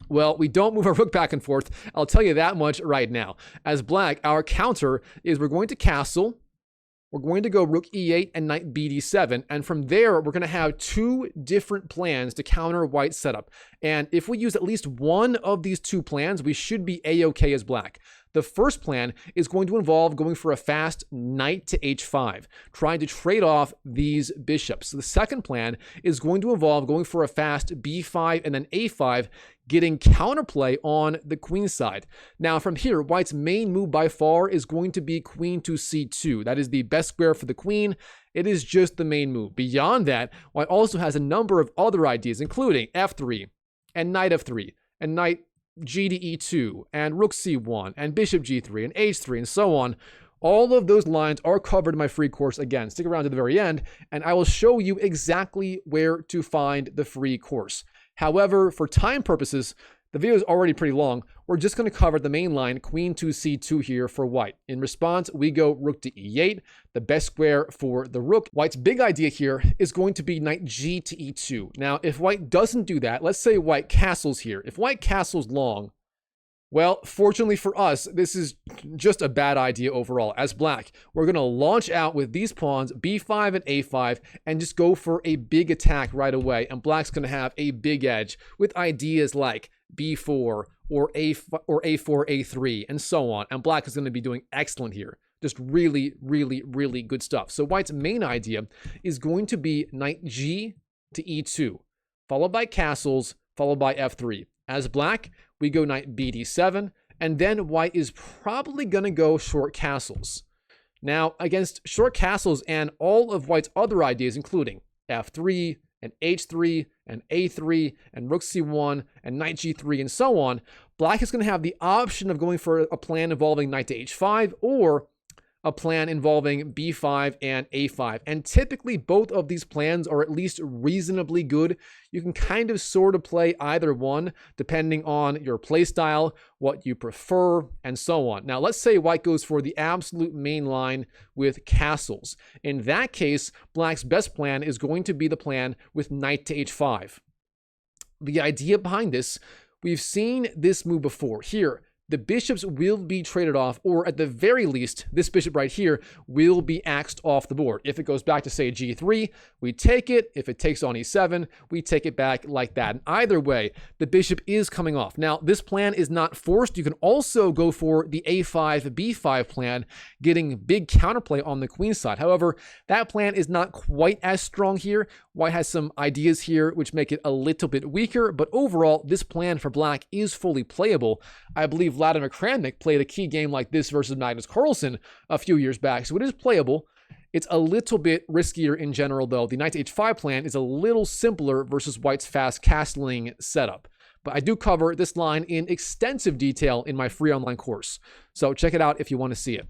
Well, we don't move our rook back and forth. I'll tell you that much right now. As black, our counter is we're going to castle. We're going to go rook e8 and knight bd7. And from there, we're going to have 2 different plans to counter white's setup. And if we use at least one of these 2 plans, we should be a-okay as black. The first plan is going to involve going for a fast knight to h5, trying to trade off these bishops. The second plan is going to involve going for a fast b5 and then a5, getting counterplay on the queen side. Now, from here, white's main move by far is going to be queen to c2. That is the best square for the queen. It is just the main move. Beyond that, white also has a number of other ideas, including f3 and knight f3 and knight g to e2 and rook c1 and bishop g3 and h3 and so on. All of those lines are covered in my free course. Again, stick around to the very end and I will show you exactly where to find the free course. However, for time purposes, the video is already pretty long. We're just going to cover the main line, queen to c2 here for white. In response, we go rook to e8, the best square for the rook. White's big idea here is going to be knight g to e2. Now, if white doesn't do that, let's say white castles here. If white castles long, well, fortunately for us, this is just a bad idea overall. As black, we're going to launch out with these pawns, b5 and a5, and just go for a big attack right away. And black's going to have a big edge with ideas like b4 or a4, a3, and so on. And black is going to be doing excellent here. Just really, really, really good stuff. So white's main idea is going to be knight g to e2, followed by castles, followed by f3. As black, we go knight bd7, and then white is probably going to go short castles. Now, against short castles and all of white's other ideas, including f3 and h3 and a3 and rook c1 and knight g3 and so on, black is going to have the option of going for a plan involving knight to h5 or a plan involving b5 and a5. And typically both of these plans are at least reasonably good. You can kind of sort of play either one depending on your play style, what you prefer, and so on. Now let's say white goes for the absolute main line with castles. In that case, black's best plan is going to be the plan with knight to h5. The idea behind this, we've seen this move before. Here, the bishops will be traded off, or at the very least, this bishop right here will be axed off the board. If it goes back to, say, g3, we take it. If it takes on e7, we take it back like that. And either way, the bishop is coming off. Now, this plan is not forced. You can also go for the a5, b5 plan, getting big counterplay on the queen side. However, that plan is not quite as strong here. White has some ideas here which make it a little bit weaker, but overall, this plan for black is fully playable. I believe Vladimir Kramnik played a key game like this versus Magnus Carlsen a few years back, so it is playable. It's a little bit riskier in general, though. The knight to h5 plan is a little simpler versus white's fast castling setup. But I do cover this line in extensive detail in my free online course, so check it out if you want to see it.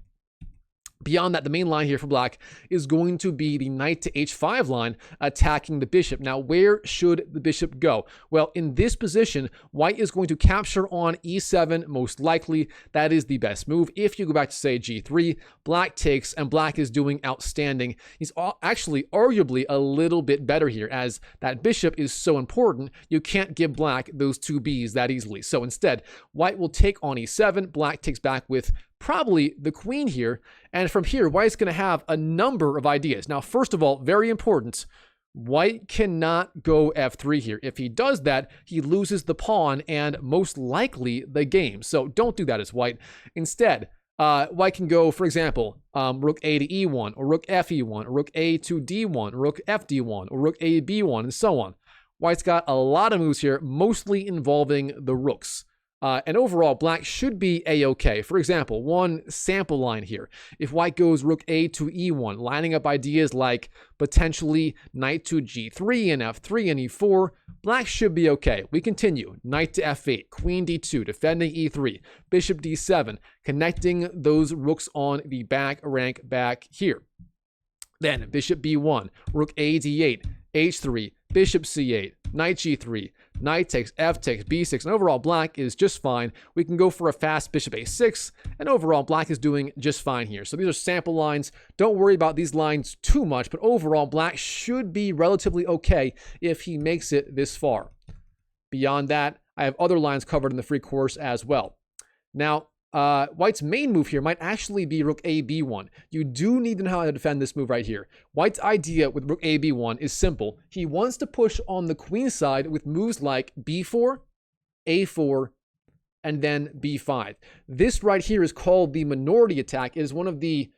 Beyond that, the main line here for black is going to be the knight to h5 line attacking the bishop. Now, where should the bishop go? Well, in this position, white is going to capture on e7, most likely. That is the best move. If you go back to, say, g3, black takes, and black is doing outstanding. He's actually arguably a little bit better here, as that bishop is so important, you can't give black those two b's that easily. So instead, white will take on e7, black takes back with probably the queen here, and from here, white's going to have a number of ideas. Now, first of all, very important, white cannot go f3 here. If he does that, he loses the pawn and most likely the game. So don't do that as white. Instead, white can go, for example, rook a to e1, or rook f e1, or rook a to d1, or rook f d1, or rook a b1, and so on. White's got a lot of moves here, mostly involving the rooks. And overall, black should be a-okay. For example, one sample line here. If white goes rook a to e1, lining up ideas like potentially knight to g3 and f3 and e4, black should be okay. We continue. Knight to f8, queen d2, defending e3, bishop d7, connecting those rooks on the back rank back here. Then bishop b1, rook a d8, h3, bishop c8, knight g3, knight takes, f takes, b6, and overall black is just fine. We can go for a fast bishop a6, and overall black is doing just fine here. So these are sample lines. Don't worry about these lines too much, but overall black should be relatively okay if he makes it this far. Beyond that, I have other lines covered in the free course as well. Now, white's main move here might actually be rook a b1. You do need to know how to defend this move right here. White's idea with rook a b1 is simple. He wants to push on the queen side with moves like b4, a4, and then b5. This right here is called the minority attack. It is one of the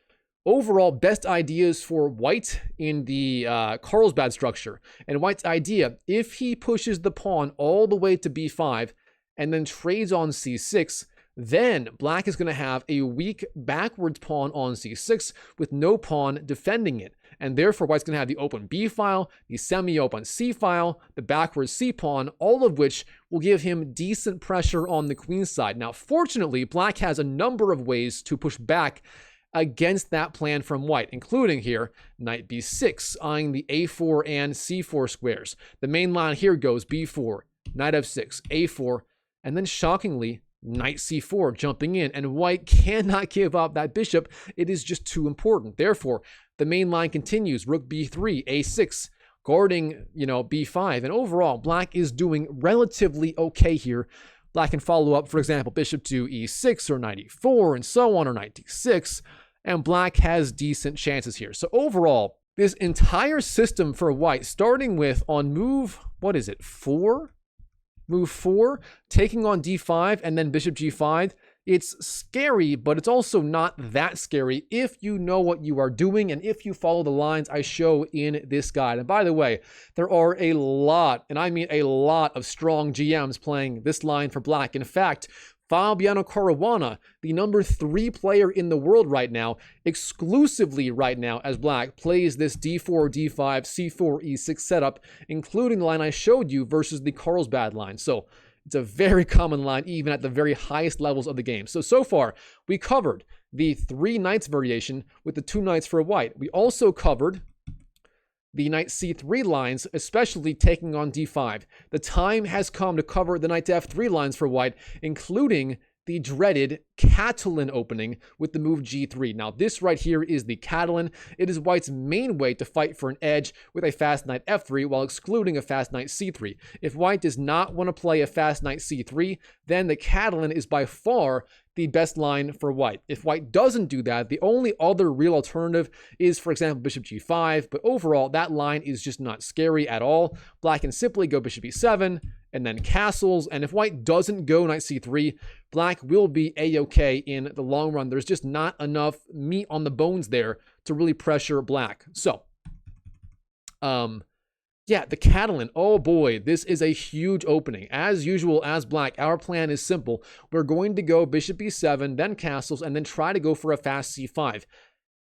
overall best ideas for white in the Carlsbad structure. And white's idea, if he pushes the pawn all the way to b5 and then trades on c6, then black is going to have a weak backwards pawn on c6 with no pawn defending it. And therefore, white's going to have the open b file, the semi-open c file, the backwards c pawn, all of which will give him decent pressure on the queen side. Now, fortunately, black has a number of ways to push back against that plan from white, including here, knight b6, eyeing the a4 and c4 squares. The main line here goes b4, knight f6, a4, and then shockingly, knight c4 jumping in, and white cannot give up that bishop. It is just too important. Therefore, the main line continues, rook b3, a6, guarding, b5, and overall, black is doing relatively okay here. Black can follow up, for example, bishop to e6 or knight e4 and so on, or knight d6, and black has decent chances here. So overall, this entire system for white, starting with on move, what is it, 4? Move 4, taking on d5 and then bishop g5. It's scary, but it's also not that scary if you know what you are doing and if you follow the lines I show in this guide. And by the way, there are a lot, and I mean a lot, of strong GMs playing this line for black. In fact, Fabiano Caruana, the number 3 player in the world right now, exclusively right now as black, plays this d4, d5, c4, e6 setup, including the line I showed you versus the Carlsbad line. So it's a very common line, even at the very highest levels of the game. So far, we covered the 3 knights variation with the 2 knights for white. We also covered the knight c3 lines, especially taking on d5. The time has come to cover the knight to f3 lines for white, including the dreaded Catalan opening with the move g3. Now, this right here is the Catalan. It is white's main way to fight for an edge with a fast knight f3 while excluding a fast knight c3. If white does not want to play a fast knight c3, then the Catalan is by far the best line for white. If white doesn't do that, the only other real alternative is, for example, bishop g5, but overall, that line is just not scary at all. Black can simply go bishop e7, and then castles, and if white doesn't go knight c3, black will be a-okay in the long run. There's just not enough meat on the bones there to really pressure black. So, yeah, the Catalan, oh boy, this is a huge opening. As usual, as black, our plan is simple. We're going to go bishop e7, then castles, and then try to go for a fast c5.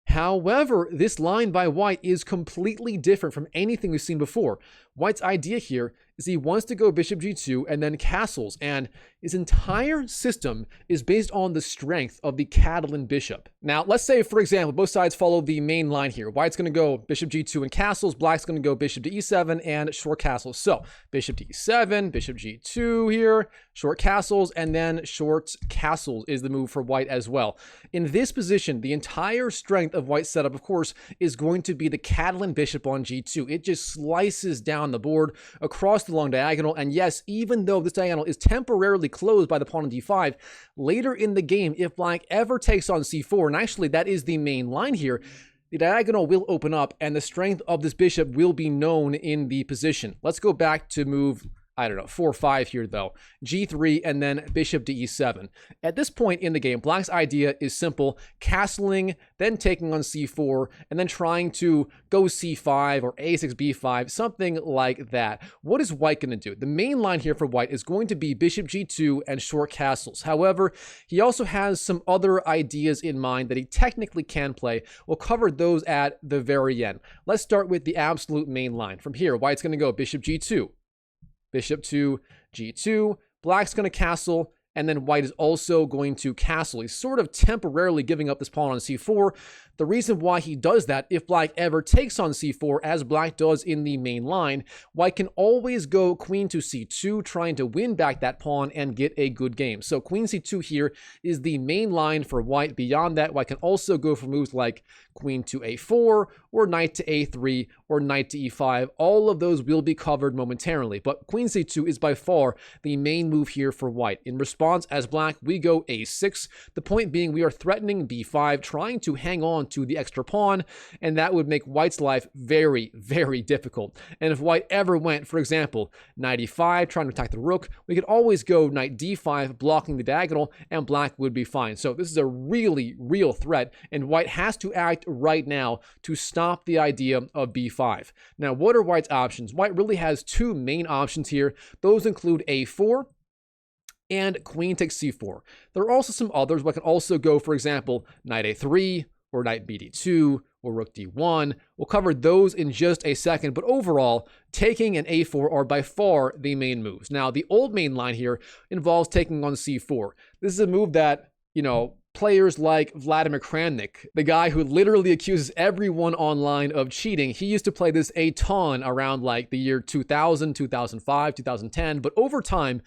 However, this line by white is completely different from anything we've seen before. White's idea here is he wants to go bishop g2 and then castles, and his entire system is based on the strength of the Catalan bishop. Now, let's say, for example, both sides follow the main line here. White's going to go bishop g2 and castles, black's going to go bishop to e7 and short castles. So, bishop to e7, bishop g2 here, short castles, and then short castles is the move for white as well. In this position, the entire strength of white's setup, of course, is going to be the Catalan bishop on g2. It just slices down the board across the long diagonal, and yes, even though this diagonal is temporarily closed by the pawn on d5, later in the game, if black ever takes on c4, and actually that is the main line here, the diagonal will open up and the strength of this bishop will be known in the position. Let's go back to move, I don't know, 4-5 here though. g3 and then bishop to e7. At this point in the game, black's idea is simple: castling, then taking on c4, and then trying to go c5 or a6, b5, something like that. What is white going to do? The main line here for white is going to be bishop g2 and short castles. However, he also has some other ideas in mind that he technically can play. We'll cover those at the very end. Let's start with the absolute main line. From here, white's going to go bishop g2. Bishop to g2, black's going to castle, and then white is also going to castle. He's sort of temporarily giving up this pawn on c4. The reason why he does that, if black ever takes on c4, as black does in the main line, white can always go queen to c2, trying to win back that pawn and get a good game. So queen c2 here is the main line for white. Beyond that, white can also go for moves like queen to a4, or knight to a3, or knight to e5. All of those will be covered momentarily, but queen c2 is by far the main move here for white. In response, as black, we go a6. The point being, we are threatening b5, trying to hang on to the extra pawn, and that would make white's life very, very difficult. And if white ever went, for example, knight e5, trying to attack the rook, we could always go knight d5, blocking the diagonal, and black would be fine. So this is a really real threat, and white has to act right now to stop the idea of b5. Now, what are white's options? White really has two main options here. Those include a4 and queen takes c4. There are also some others. White can also go, for example, knight a3, or knight bd2, or rook d1. We'll cover those in just a second, but overall, taking and a4 are by far the main moves. Now, the old main line here involves taking on c4. This is a move that, you know, players like Vladimir Kramnik, the guy who literally accuses everyone online of cheating, he used to play this a ton around like the year 2000, 2005, 2010, but over time,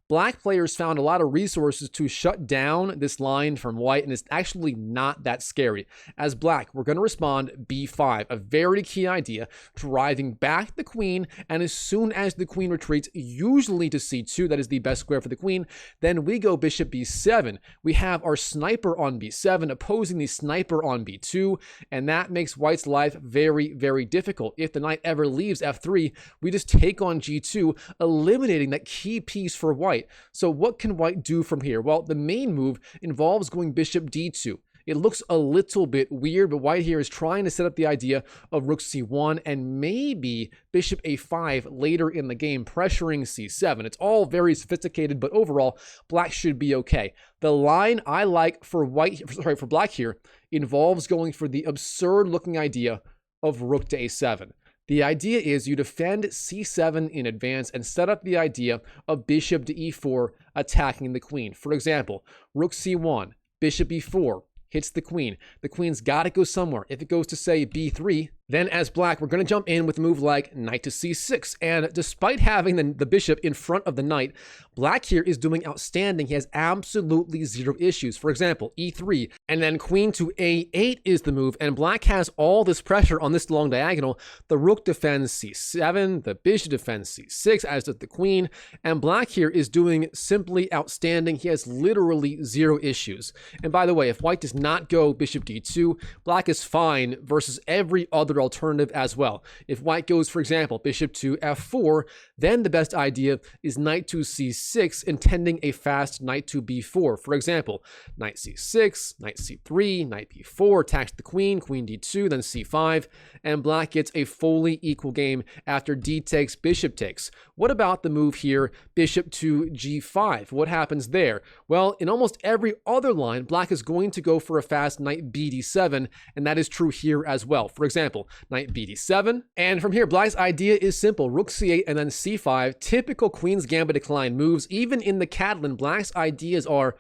black players found a lot of resources to shut down this line from white, and it's actually not that scary. As black, we're going to respond b5, a very key idea, driving back the queen, and as soon as the queen retreats, usually to c2, that is the best square for the queen, then we go bishop b7. We have our sniper on b7 opposing the sniper on b2, and that makes white's life very, very difficult. If the knight ever leaves f3, we just take on g2, eliminating that key piece for white. So what can white do from here? Well, the main move involves going bishop d2. It looks a little bit weird, but white here is trying to set up the idea of rook c1 and maybe bishop a5 later in the game, pressuring c7. It's all very sophisticated, but overall, black should be okay. The line I like for for black here involves going for the absurd-looking idea of rook to a7. The idea is you defend c7 in advance and set up the idea of bishop to e4 attacking the queen. For example, rook c1, bishop e4. hits the queen. The queen's got to go somewhere. If it goes to, say, b3, then as black, we're going to jump in with a move like knight to c6. And despite having the bishop in front of the knight, black here is doing outstanding. He has absolutely zero issues. For example, e3, and then queen to a8 is the move, and black has all this pressure on this long diagonal. The rook defends c7, the bishop defends c6, as does the queen, and black here is doing simply outstanding. He has literally zero issues. And by the way, if white does not go bishop d2, black is fine versus every other alternative as well. If white goes, for example, bishop to f4, then the best idea is knight to c6, intending a fast knight to b4. For example, knight c6, knight c3, knight b4, attacks the queen, queen d2, then c5, and black gets a fully equal game after d takes, bishop takes. What about the move here, bishop to g5? What happens there? Well, in almost every other line, black is going to go for a fast knight bd7, and that is true here as well. For example, knight bd7, and from here, black's idea is simple: rook c8 and then c5. Typical Queen's Gambit decline moves. Even in the Catalan, black's ideas are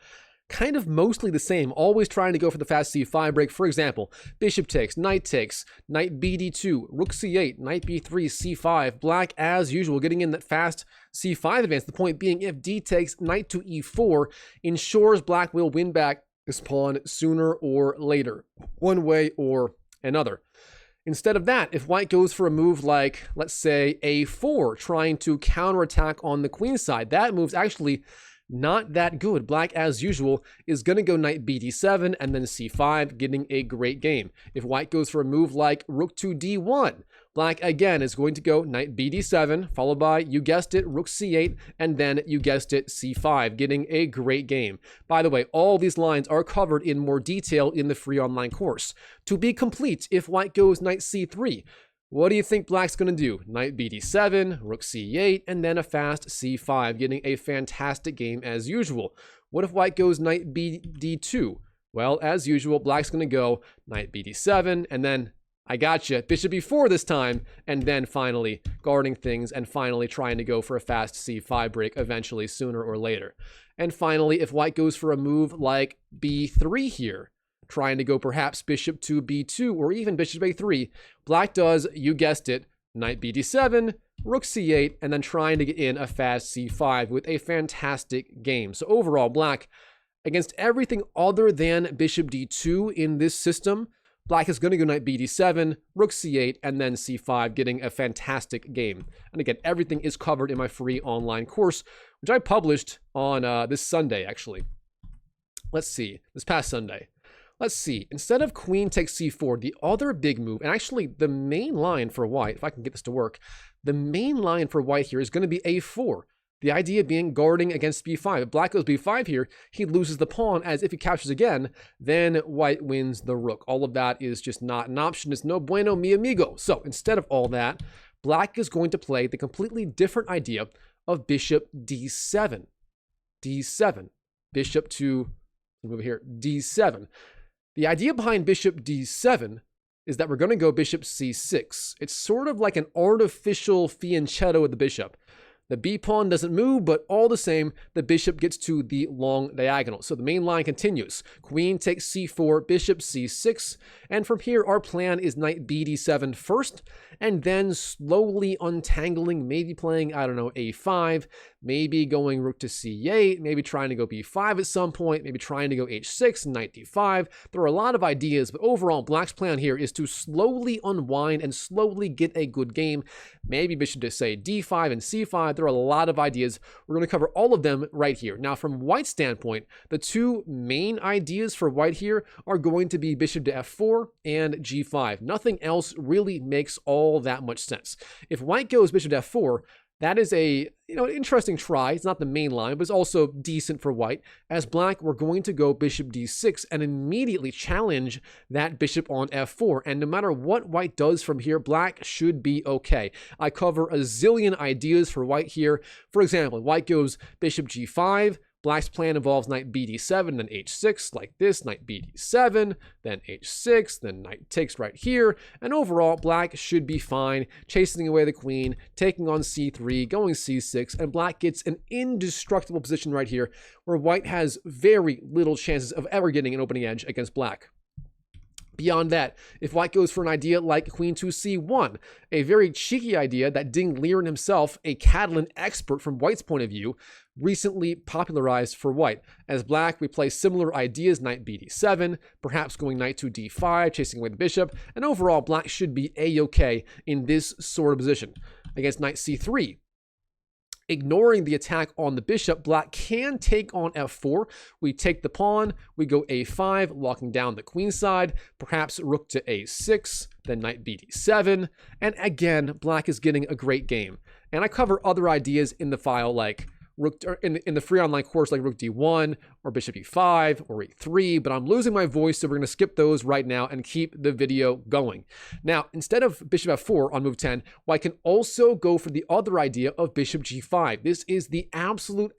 kind of mostly the same, always trying to go for the fast c5 break. For example, bishop takes, knight bd2, rook c8, knight b3, c5. Black, as usual, getting in that fast c5 advance. The point being, if d takes, knight to e4 ensures black will win back this pawn sooner or later, one way or another. Instead of that, if white goes for a move like, let's say, a4, trying to counterattack on the queen side, that move's actually not that good. Black, as usual, is going to go knight bd7 and then c5, getting a great game. If white goes for a move like rook to d1, black, again, is going to go knight bd7, followed by, you guessed it, rook c8, and then, you guessed it, c5, getting a great game. By the way, all these lines are covered in more detail in the free online course. To be complete, if white goes knight c3, what do you think black's going to do? Knight bd7, rook c8, and then a fast c5, getting a fantastic game as usual. What if white goes knight bd2? Well, as usual, black's going to go knight bd7, and then, I gotcha, bishop e4 this time, and then finally guarding things and finally trying to go for a fast c5 break eventually, sooner or later. And finally, if white goes for a move like b3 here, trying to go perhaps bishop to b2 or even bishop a3, black does, you guessed it, knight bd7, rook c8, and then trying to get in a fast c5 with a fantastic game. So overall, black, against everything other than bishop d2 in this system, black is going to go knight bd7, rook c8, and then c5, getting a fantastic game. And again, everything is covered in my free online course, which I published on this Sunday, actually. Let's see, this past Sunday. Let's see, instead of queen takes c4, the other big move, and actually the main line for white, if I can get this to work, the main line for white here is going to be a4. The idea being guarding against b5. If black goes b5 here, he loses the pawn, as if he captures again, then white wins the rook. All of that is just not an option. It's no bueno, mi amigo. So instead of all that, black is going to play the completely different idea of bishop d7. d7. Bishop to, over here, d7. The idea behind bishop d7 is that we're going to go bishop c6. It's sort of like an artificial fianchetto of the bishop. The b pawn doesn't move, but all the same, the bishop gets to the long diagonal. So the main line continues. Queen takes c4, bishop c6, and from here, our plan is knight bd7 first, and then slowly untangling, maybe playing, I don't know, a5, maybe going rook to c8, maybe trying to go b5 at some point, maybe trying to go h6, knight d5. There are a lot of ideas, but overall, black's plan here is to slowly unwind and slowly get a good game. Maybe bishop to, say, d5 and c5. There are a lot of ideas. We're going to cover all of them right here. Now, from white's standpoint, the two main ideas for white here are going to be bishop to f4 and g5. Nothing else really makes all that much sense. If white goes bishop to f4, that is a, an interesting try. It's not the main line, but it's also decent for white. As black, we're going to go bishop d6 and immediately challenge that bishop on f4. And no matter what white does from here, black should be okay. I cover a zillion ideas for white here. For example, white goes bishop g5, Black's plan involves knight bd7, then h6, like this, knight bd7, then h6, then knight takes right here, and overall, black should be fine, chasing away the queen, taking on c3, going c6, and black gets an indestructible position right here, where white has very little chances of ever getting an opening edge against black. Beyond that, if white goes for an idea like queen to c1, a very cheeky idea that Ding Liren himself, a Catalan expert from white's point of view, recently popularized for white. As black, we play similar ideas, knight bd7, perhaps going knight to d5, chasing away the bishop, and overall, black should be a-okay in this sort of position. Against knight c3, ignoring the attack on the bishop, black can take on f4. We take the pawn, we go a5, locking down the queen side, perhaps rook to a6, then knight bd7, and again, black is getting a great game. And I cover other ideas in the file like rook in the free online course like rook d1 or bishop e5 or e3, but I'm losing my voice, so we're going to skip those right now and keep the video going. Now, instead of bishop f4 on move 10, white can also go for the other idea of bishop g5. This is the absolute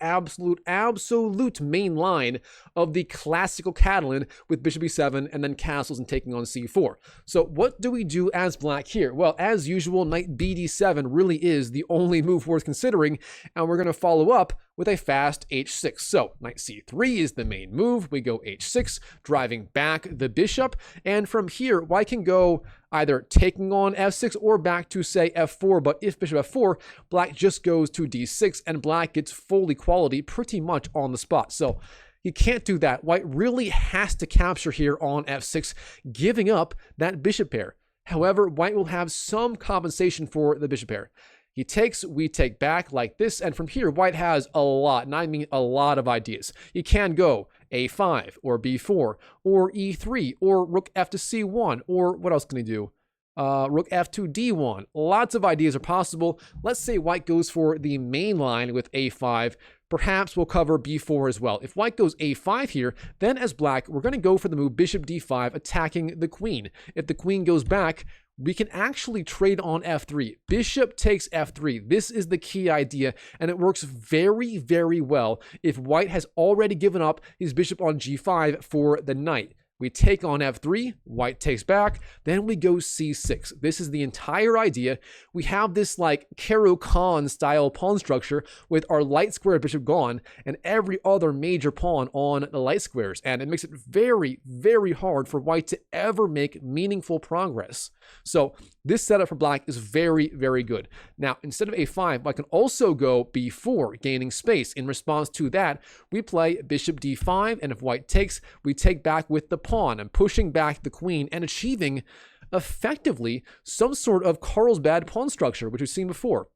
main line of the classical Catalan with bishop e7 and then castles and taking on c4. So what do we do as black here? Well, as usual, knight bd7 really is the only move worth considering, and we're going to follow up with a fast h6. So knight c3 is the main move. We go h6, driving back the bishop. And from here, white can go either taking on f6 or back to, say, f4. But if bishop f4, black just goes to d6, and black gets full equality pretty much on the spot. So you can't do that. White really has to capture here on f6, giving up that bishop pair. However, white will have some compensation for the bishop pair. He takes, we take back like this, and from here, white has a lot, and I mean a lot of ideas. You can go a5, or b4, or e3, or rook f to c1, or what else can he do? Rook f to d1. Lots of ideas are possible. Let's say white goes for the main line with a5. Perhaps we'll cover b4 as well. If white goes a5 here, then as black, we're going to go for the move bishop d5, attacking the queen. If the queen goes back, we can actually trade on f3. Bishop takes f3. This is the key idea, and it works very, very well if white has already given up his bishop on g5 for the knight. We take on f3, white takes back, then we go c6. This is the entire idea. We have this like Caro-Kann style pawn structure with our light square bishop gone and every other major pawn on the light squares. And it makes it very, very hard for white to ever make meaningful progress. So this setup for black is very, very good. Now, instead of a5, white can also go b4, gaining space. In response to that, we play bishop d5, and if white takes, we take back with the pawn and pushing back the queen and achieving effectively some sort of Carlsbad pawn structure, which we've seen before.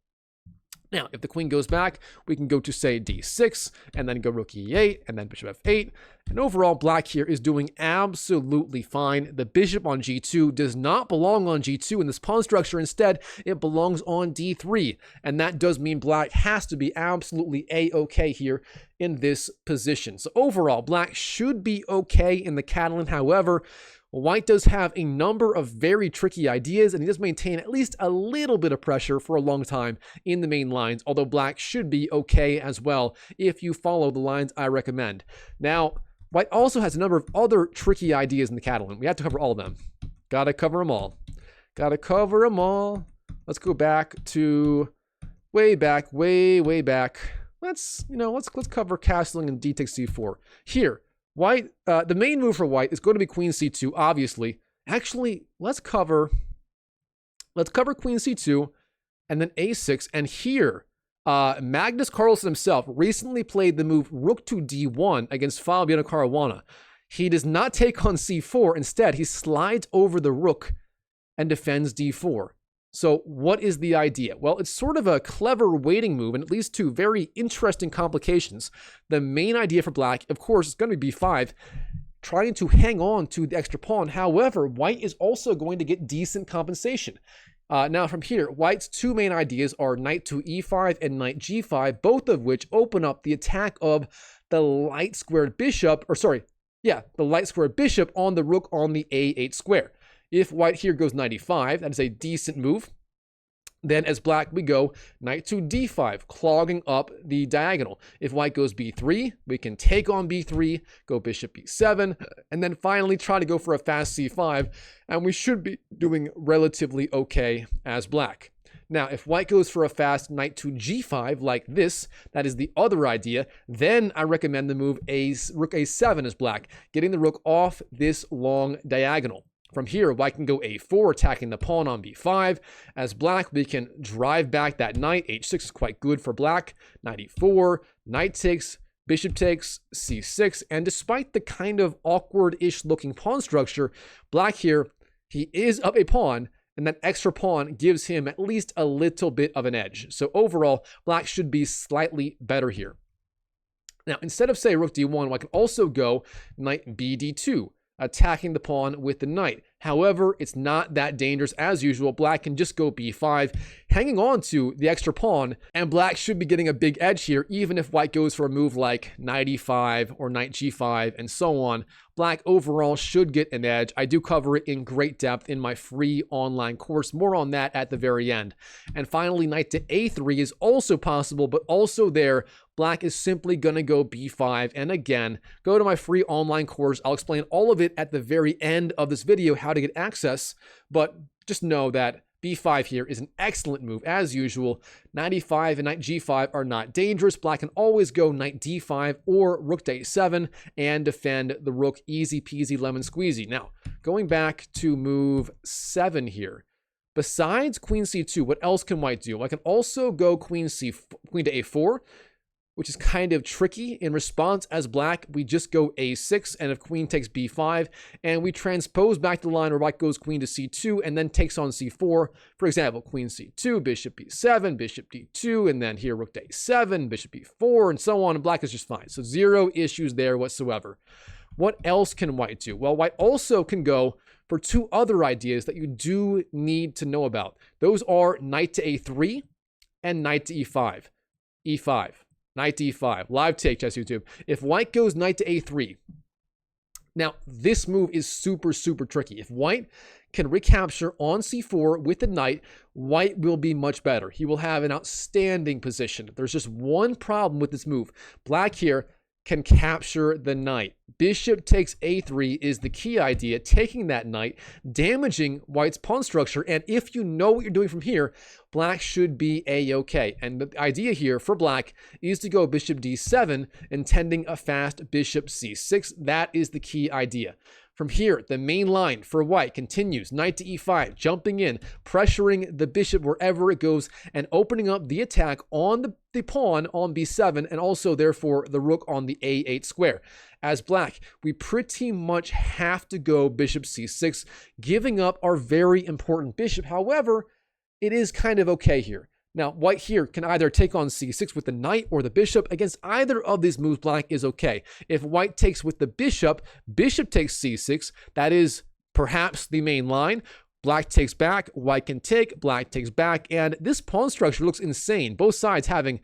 Now, if the queen goes back, we can go to, say, d6, and then go rook e8, and then bishop f8. And overall, black here is doing absolutely fine. The bishop on g2 does not belong on g2 in this pawn structure. Instead, it belongs on d3. And that does mean black has to be absolutely a-okay here in this position. So overall, black should be okay in the Catalan. However, white does have a number of very tricky ideas, and he does maintain at least a little bit of pressure for a long time in the main lines, although black should be okay as well if you follow the lines I recommend. Now, white also has a number of other tricky ideas in the Catalan. We have to cover all of them. Gotta cover them all. Gotta cover them all. Let's go back to way back. Let's cover castling and d takes c4. Here, white, the main move for white is going to be queen c2, obviously. Actually, let's cover queen c2 and then a6. And here, Magnus Carlsen himself recently played the move rook to d1 against Fabiano Caruana. He does not take on c4. Instead, he slides over the rook and defends d4. So what is the idea? Well, it's sort of a clever waiting move, and it leads to very interesting complications. The main idea for black, of course, is going to be b5, trying to hang on to the extra pawn. However, white is also going to get decent compensation. Now from here, white's two main ideas are knight to e5 and knight g5, both of which open up the attack of the light squared bishop, the light squared bishop on the rook on the a8 square. If white here goes knight e5, that is a decent move. Then as black, we go knight to d5, clogging up the diagonal. If white goes b3, we can take on b3, go bishop b7, and then finally try to go for a fast c5, and we should be doing relatively okay as black. Now, if white goes for a fast knight to g5 like this, that is the other idea, then I recommend the move rook a7 as black, getting the rook off this long diagonal. From here, white can go a4, attacking the pawn on b5. As black, we can drive back that knight. h6 is quite good for black. Knight e4, knight takes, bishop takes, c6. And despite the kind of awkward-ish looking pawn structure, black here, he is up a pawn, and that extra pawn gives him at least a little bit of an edge. So overall, black should be slightly better here. Now, instead of, say, rook d1, I can also go knight bd2. Attacking the pawn with the knight. However, it's not that dangerous as usual. Black can just go b5, hanging on to the extra pawn, and black should be getting a big edge here, even if white goes for a move like knight e5 or knight g5 and so on. Black overall should get an edge. I do cover it in great depth in my free online course. More on that at the very end. And finally, knight to a3 is also possible, but also there, black is simply going to go b5. And again, go to my free online course. I'll explain all of it at the very end of this video, how to get access. But just know that b5 here is an excellent move as usual. Knight e5 and knight g5 are not dangerous. Black can always go knight d5 or rook to a7 and defend the rook easy peasy lemon squeezy. Now, going back to move 7 here. Besides queen c2, what else can white do? I can also go queen to a4, which is kind of tricky. In response, as black, we just go a6, and if queen takes b5, and we transpose back the line where white goes queen to c2, and then takes on c4. For example, queen c2, bishop b7, bishop d2, and then here rook to a7, bishop b4, and so on, and black is just fine. So zero issues there whatsoever. What else can white do? Well, white also can go for two other ideas that you do need to know about. Those are knight to a3 and knight to e5. e5. Knight d5, live take chess YouTube. If white goes knight to a3, now this move is super, super tricky. If white can recapture on c4 with the knight, white will be much better. He will have an outstanding position. There's just one problem with this move. Black here can capture the knight. Bishop takes a3 is the key idea, taking that knight, damaging white's pawn structure, and if you know what you're doing from here, black should be a-okay. And the idea here for black is to go bishop d7, intending a fast bishop c6. That is the key idea. From here, the main line for white continues, knight to e5, jumping in, pressuring the bishop wherever it goes, and opening up the attack on the pawn on b7, and also, therefore, the rook on the a8 square. As black, we pretty much have to go bishop c6, giving up our very important bishop. However, it is kind of okay here. Now, white here can either take on c6 with the knight or the bishop. Against either of these moves, black is okay. If white takes with the bishop, bishop takes c6. That is perhaps the main line. Black takes back, white can take, black takes back, and this pawn structure looks insane. Both sides having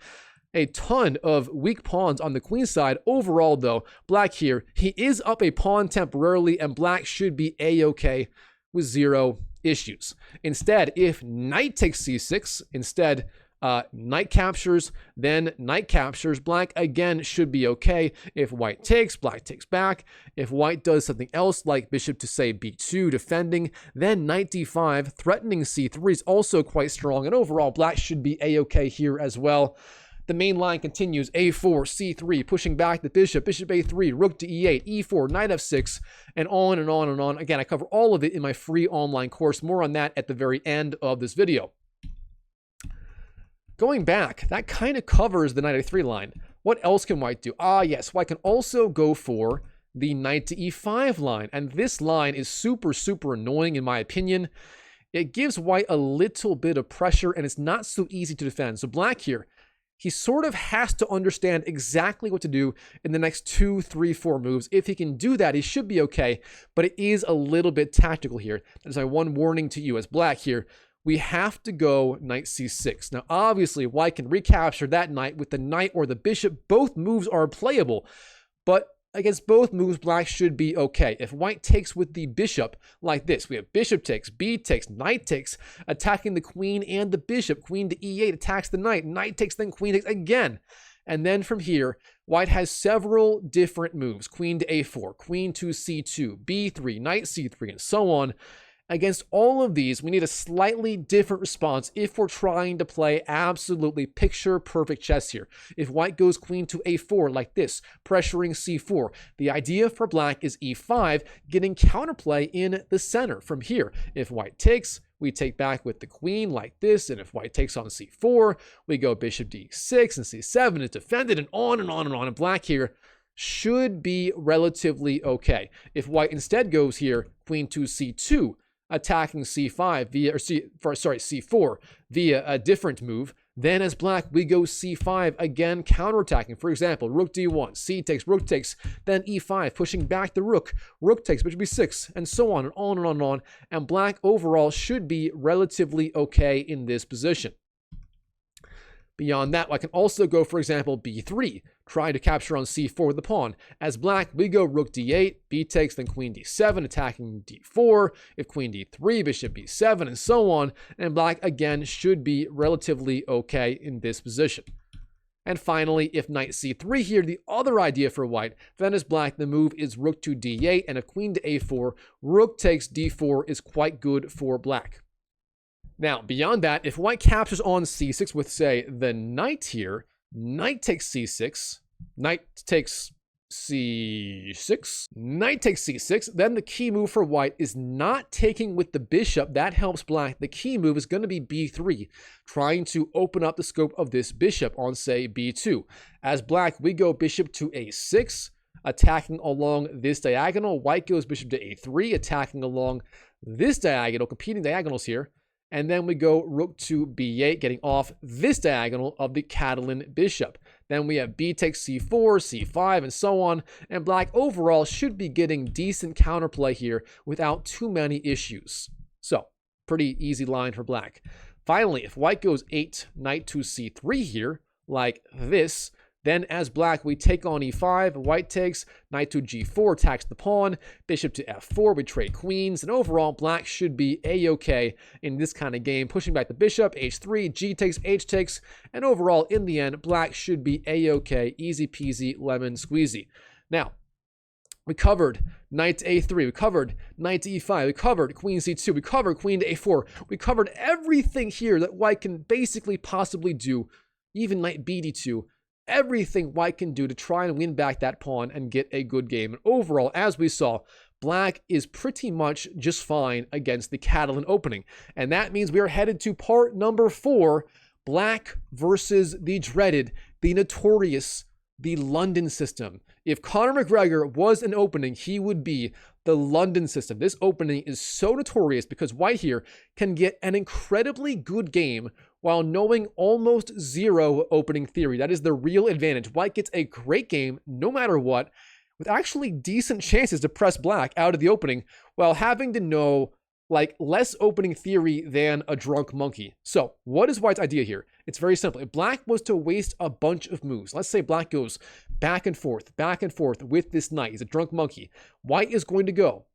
a ton of weak pawns on the queen side. Overall, though, black here, he is up a pawn temporarily, and black should be a-okay with zero issues. Instead, if knight takes c6, knight captures, then knight captures, black again should be okay. If white takes, black takes back. If white does something else like bishop to, say, b2, defending, then knight d5, threatening c3 is also quite strong, and overall, black should be a-okay here as well. The main line continues, a4, c3, pushing back the bishop, bishop a3, rook to e8, e4, knight f6, and on and on and on. Again, I cover all of it in my free online course. More on that at the very end of this video. Going back, that kind of covers the knight a3 line. What else can white do? Yes, white can also go for the knight to e5 line, and this line is super, super annoying in my opinion. It gives white a little bit of pressure, and it's not so easy to defend. So black here, he sort of has to understand exactly what to do in the next 2, 3, 4 moves. If he can do that, he should be okay, but it is a little bit tactical here. That is my one warning to you as black here. We have to go knight c6. Now, obviously, white can recapture that knight with the knight or the bishop. Both moves are playable, but against both moves, black should be okay. If white takes with the bishop like this, we have bishop takes, b takes, knight takes, attacking the queen and the bishop. Queen to e8 attacks the knight. Knight takes, then queen takes again. And then from here, white has several different moves. Queen to a4, queen to c2, b3, knight c3, and so on. Against all of these, we need a slightly different response if we're trying to play absolutely picture-perfect chess here. If white goes queen to a4 like this, pressuring c4, the idea for black is e5, getting counterplay in the center from here. If white takes, we take back with the queen like this, and if white takes on c4, we go bishop d6, and c7 is defended, and on and on and on. And black here should be relatively okay. If white instead goes here, queen to c2, attacking c5 via, c4 via a different move. Then as black, we go c5 again, counterattacking. For example, rook d1, c takes, rook takes, then e5, pushing back the rook. Rook takes, bishop b6, and so on and on and on and on. And black overall should be relatively okay in this position. Beyond that, I can also go, for example, b3, trying to capture on c4 with the pawn. As black, we go rook d8, b takes, then queen d7, attacking d4. If queen d3, bishop b7, and so on. And black, again, should be relatively okay in this position. And finally, if knight c3 here, the other idea for white, then as black, the move is rook to d8, and if queen to a4, rook takes d4 is quite good for black. Now, beyond that, if white captures on c6 with, say, the knight here, knight takes c6, knight takes c6, knight takes c6, then the key move for white is not taking with the bishop. That helps black. The key move is going to be b3, trying to open up the scope of this bishop on, say, b2. As black, we go bishop to a6, attacking along this diagonal. White goes bishop to a3, attacking along this diagonal, competing diagonals here. And then we go rook to b8, getting off this diagonal of the Catalan bishop. Then we have b takes c4, c5, and so on. And black overall should be getting decent counterplay here without too many issues. So, pretty easy line for black. Finally, if white goes 8, knight to c3 here, like this, then as black, we take on e5, white takes, knight to g4, attacks the pawn, bishop to f4, we trade queens, and overall, black should be a-okay in this kind of game, pushing back the bishop, h3, g takes, h takes, and overall, in the end, black should be a-okay, easy peasy, lemon squeezy. Now, we covered knight to a3, we covered knight to e5, we covered queen c2, we covered queen to a4, we covered everything here that white can basically possibly do, even knight bd2, everything white can do to try and win back that pawn and get a good game. And overall, as we saw, black is pretty much just fine against the Catalan Opening. And that means we are headed to part number 4, black versus the dreaded, the notorious, the London system. If Conor McGregor was an opening, he would be the London system. This opening is so notorious because white here can get an incredibly good game while knowing almost zero opening theory. That is the real advantage. White gets a great game no matter what, with actually decent chances to press black out of the opening while having to know like less opening theory than a drunk monkey. So what is white's idea here? It's very simple. If black was to waste a bunch of moves, let's say black goes back and forth with this knight. He's a drunk monkey. White is going to go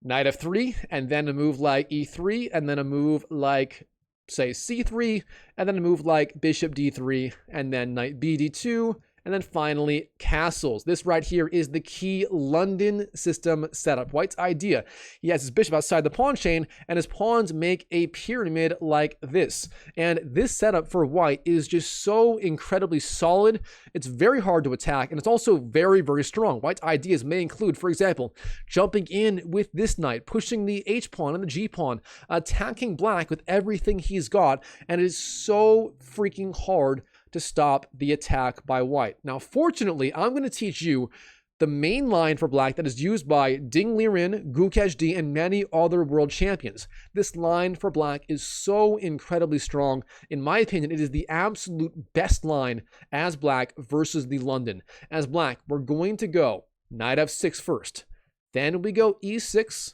knight f3, and then a move like e3, and then a move like, say, c3, and then a move like bishop d3, and then knight bd2, and then finally castles. This right here is the key London system setup. White's idea. He has his bishop outside the pawn chain, and his pawns make a pyramid like this. And this setup for white is just so incredibly solid. It's very hard to attack, and it's also very, very strong. White's ideas may include, for example, jumping in with this knight, pushing the h-pawn and the g-pawn, attacking black with everything he's got, and it is so freaking hard to stop the attack by white. Now, fortunately, I'm going to teach you the main line for black that is used by Ding Liren, Gukesh D, and many other world champions. This line for black is so incredibly strong. In my opinion, it is the absolute best line as black versus the London. As black, we're going to go knight f6 first. Then we go e6,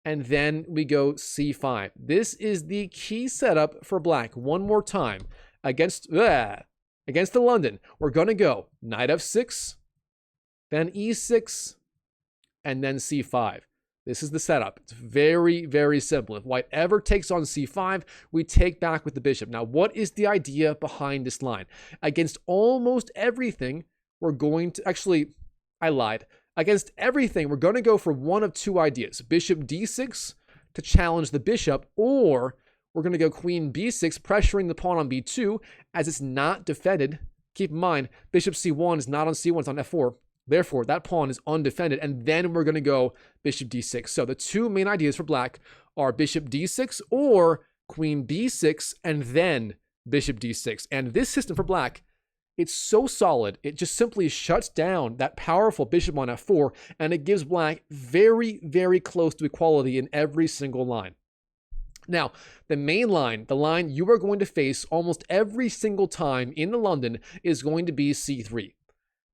and then we go c5. This is the key setup for black. One more time. Against the London, we're going to go knight f6, then e6, and then c5. This is the setup. It's very, very simple. If white ever takes on c5, we take back with the bishop. Now, what is the idea behind this line? Against almost everything, we're going to... Actually, I lied. Against everything, we're going to go for one of two ideas. Bishop d6 to challenge the bishop, or we're going to go queen b6, pressuring the pawn on b2 as it's not defended. Keep in mind, bishop c1 is not on c1, it's on f4. Therefore, that pawn is undefended, and then we're going to go bishop d6. So the two main ideas for black are bishop d6 or queen b6 and then bishop d6. And this system for black, it's so solid, it just simply shuts down that powerful bishop on f4, and it gives black very, very close to equality in every single line. Now, the main line, the line you are going to face almost every single time in the London, is going to be c3.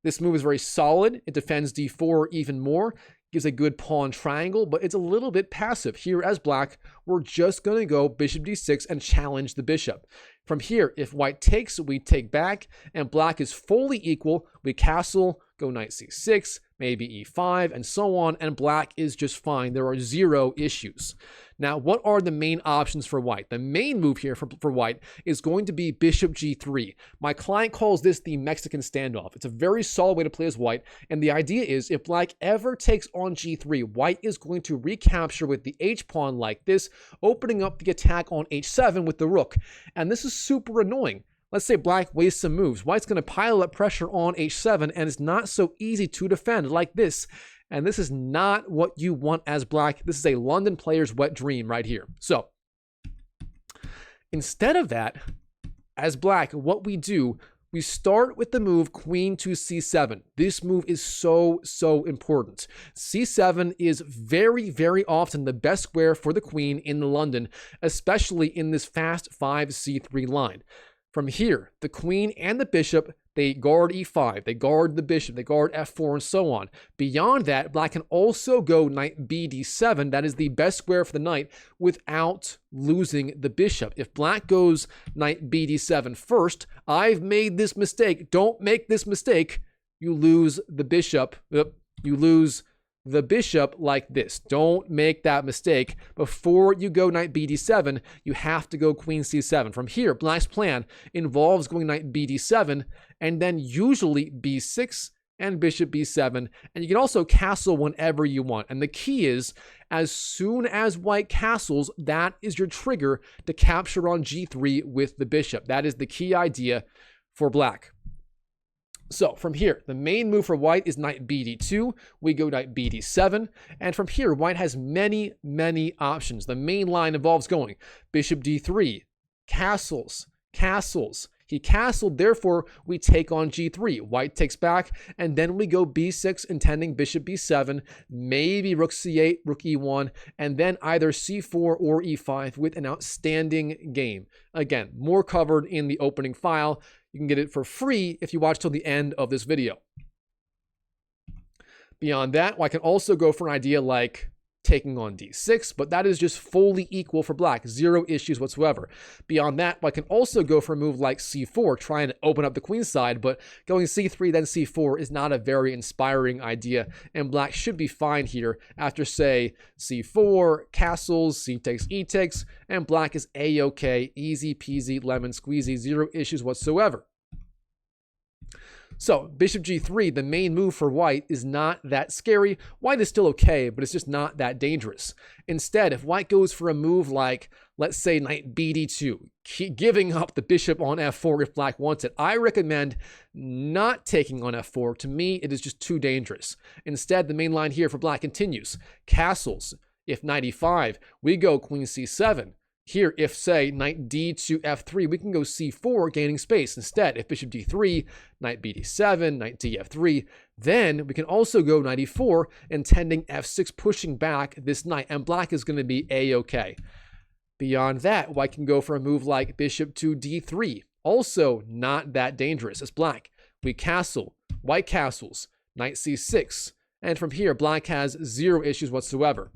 This move is very solid. It defends d4 even more, gives a good pawn triangle, but it's a little bit passive. Here as black, we're just going to go bishop d6 and challenge the bishop. From here, if white takes, we take back, and black is fully equal. We castle, go knight c6, maybe e5, and so on, and black is just fine. There are zero issues. Now, what are the main options for white? The main move here for white is going to be bishop g3. My client calls this the Mexican standoff. It's a very solid way to play as white, and the idea is if black ever takes on g3, white is going to recapture with the h-pawn like this, opening up the attack on h7 with the rook. And this is super annoying. Let's say black wastes some moves. White's going to pile up pressure on h7, and it's not so easy to defend like this. And this is not what you want as black. This is a London player's wet dream right here. So instead of that, as black, what we do, we start with the move queen to c7. This move is so important. c7 is very, very often the best square for the queen in the London, especially in this fast 5c3 line. From here, the queen and the bishop, they guard e5, they guard the bishop, they guard f4, and so on. Beyond that, black can also go knight bd7. That is the best square for the knight without losing the bishop. If black goes knight bd7 first, I've made this mistake. Don't make this mistake. You lose the bishop. You lose the bishop like this. Don't make that mistake. Before you go knight bd7, you have to go queen c7. From here, black's plan involves going knight bd7 and then usually b6 and bishop b7. And you can also castle whenever you want. And the key is, as soon as white castles, that is your trigger to capture on g3 with the bishop. That is the key idea for black. So from here, the main move for white is knight bd2. We go knight bd7. And from here, white has many, many options. The main line involves going bishop d3, castles, castles. He castled, therefore we take on g3. White takes back, and then we go b6, intending bishop b7, maybe rook c8, rook e1, and then either c4 or e5 with an outstanding game. Again, more covered in the opening file. You can get it for free if you watch till the end of this video. Beyond that, I can also go for an idea like taking on d6, but that is just fully equal for black. Zero issues whatsoever. Beyond that, I can also go for a move like c4, trying to open up the queen side, but going c3 then c4 is not a very inspiring idea, and black should be fine here after, say, c4, castles, c takes, e takes, and black is a-okay, easy peasy, lemon squeezy, zero issues whatsoever. So bishop g3, the main move for white, is not that scary. White is still okay, but it's just not that dangerous. Instead, if white goes for a move like, let's say, knight bd2, giving up the bishop on f4 if black wants it, I recommend not taking on f4. To me, it is just too dangerous. Instead, the main line here for black continues. Castles. If knight e5, we go queen c7. Here, if, say, knight d to f3, we can go c4, gaining space. Instead, if bishop d3, knight bd7, knight d f3, then we can also go knight e4, intending f6, pushing back this knight, and black is going to be a-okay. Beyond that, white can go for a move like bishop to d3, also not that dangerous as black. We castle, white castles, knight c6, and from here, black has zero issues whatsoever.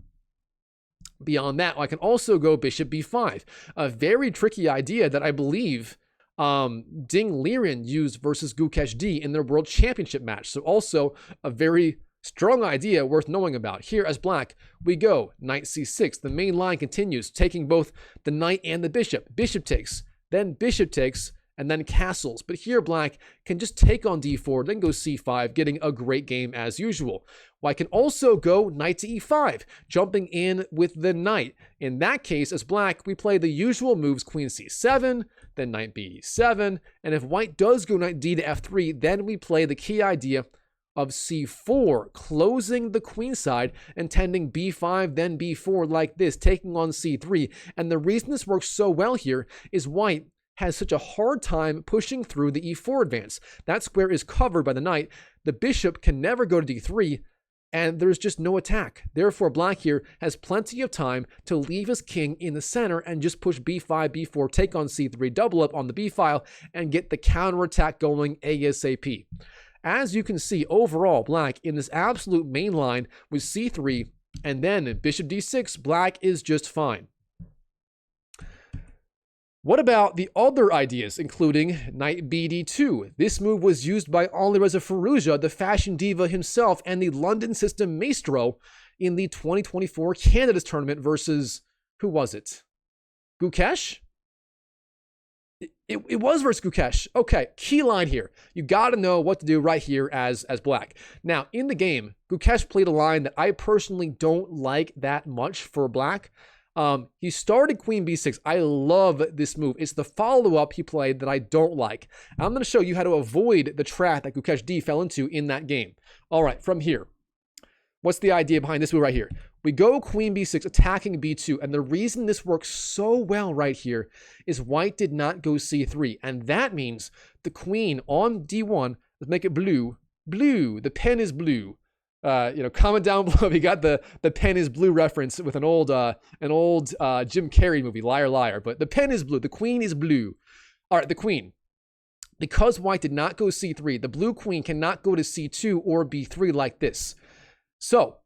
Beyond that, I can also go bishop b5, a very tricky idea that I believe Ding Liren used versus Gukesh D in their World Championship match. So also a very strong idea worth knowing about. Here as black, we go knight c6. The main line continues, taking both the knight and the bishop. Bishop takes, then bishop takes, and then castles. But here black can just take on d4, then go c5, getting a great game as usual. White can also go knight to e5, jumping in with the knight. In that case, as black, we play the usual moves, queen c7, then knight b7, and if white does go knight d to f3, then we play the key idea of c4, closing the queen side and tending b5, then b4 like this, taking on c3. And the reason this works so well here is white has such a hard time pushing through the e4 advance. That square is covered by the knight. The bishop can never go to d3, and there's just no attack. Therefore, black here has plenty of time to leave his king in the center and just push b5, b4, take on c3, double up on the b file, and get the counterattack going ASAP. As you can see, overall, black in this absolute main line with c3, and then bishop d6, black is just fine. What about the other ideas, including knight bd2? This move was used by Alireza Firouzja, the fashion diva himself, and the London system maestro in the 2024 Candidates Tournament versus, who was it? Gukesh? It was versus Gukesh. Okay, key line here. You got to know what to do right here as black. Now, in the game, Gukesh played a line that I personally don't like that much for black. He started queen b6. I love this move. It's the follow-up he played that I don't like. I'm going to show you how to avoid the trap that Gukesh D fell into in that game. All right, from here, what's the idea behind this move right here? We go queen b6, attacking b2, and the reason this works so well right here is white did not go c3, and that means the queen on d1, let's make it blue, the pen is blue. Comment down below if you got the pen is blue reference with an old Jim Carrey movie, Liar Liar. But the pen is blue, the queen is blue. All right, the queen. Because white did not go c3, the blue queen cannot go to c2 or b3 like this. So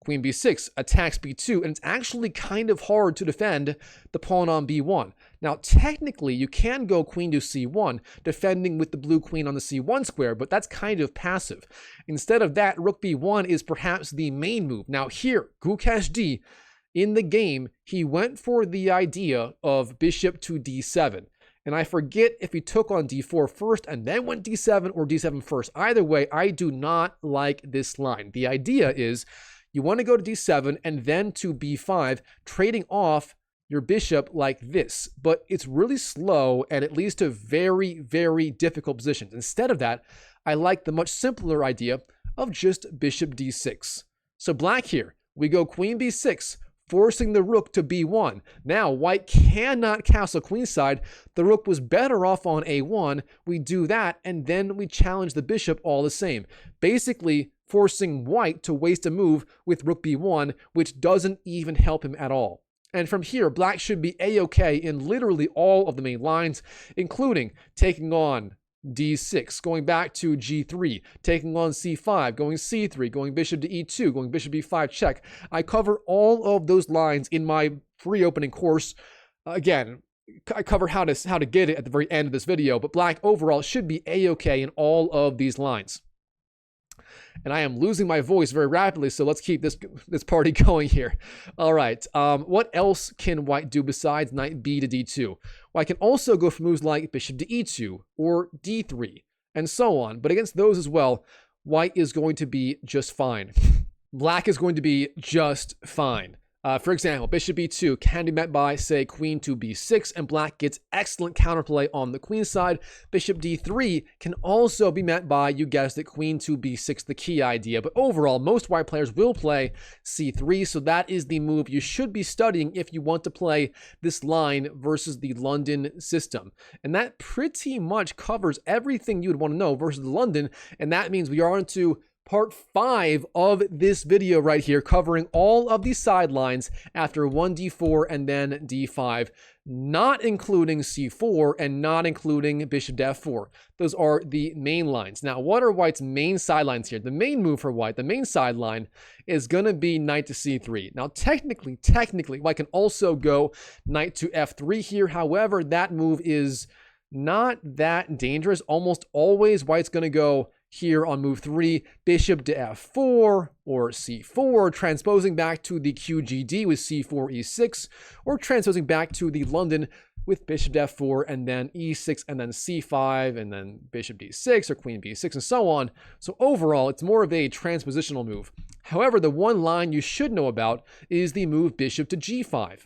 queen b6 attacks b2, and it's actually kind of hard to defend the pawn on b1. Now, technically, you can go queen to c1, defending with the blue queen on the c1 square, but that's kind of passive. Instead of that, rook b1 is perhaps the main move. Now here, Gukesh D, in the game, he went for the idea of bishop to d7. And I forget if he took on d4 first and then went d7 or d7 first. Either way, I do not like this line. The idea is you want to go to d7 and then to b5, trading off your bishop like this. But it's really slow and it leads to very, very difficult positions. Instead of that, I like the much simpler idea of just bishop d6. So black here, we go queen b6, forcing the rook to b1. Now, white cannot castle queenside. The rook was better off on a1. We do that, and then we challenge the bishop all the same. Basically, forcing white to waste a move with rook b1, which doesn't even help him at all. And from here, black should be a-okay in literally all of the main lines, including taking on d6, going back to g3, taking on c5, going c3, going bishop to e2, going bishop b5 check. I cover all of those lines in my free opening course. Again, I cover how to get it at the very end of this video, but black overall should be a-okay in all of these lines. And I am losing my voice very rapidly, so let's keep this party going here. All right, what else can white do besides knight b to d2? Well, I can also go for moves like bishop to e2 or d3 and so on, but against those as well, white is going to be just fine. Black is going to be just fine. For example, bishop b2 can be met by, say, queen to b6, and black gets excellent counterplay on the queen side. Bishop d3 can also be met by, you guessed it, queen to b6, the key idea. But overall, most white players will play c3, so that is the move you should be studying if you want to play this line versus the London system. And that pretty much covers everything you would want to know versus the London, and that means we are on to Part 5 of this video right here, covering all of the sidelines after 1d4 and then d5, not including c4 and not including bishop to f4. Those are the main lines. Now, what are white's main sidelines here? The main move for white, the main sideline, is going to be knight to c3. Now, technically, white can also go knight to f3 here. However, that move is not that dangerous. Almost always white's going to go here on move 3, bishop to f4 or c4, transposing back to the QGD with c4, e6, or transposing back to the London with bishop to f4 and then e6 and then c5 and then bishop d6 or queen b6 and so on. So overall, it's more of a transpositional move. However, the one line you should know about is the move bishop to g5.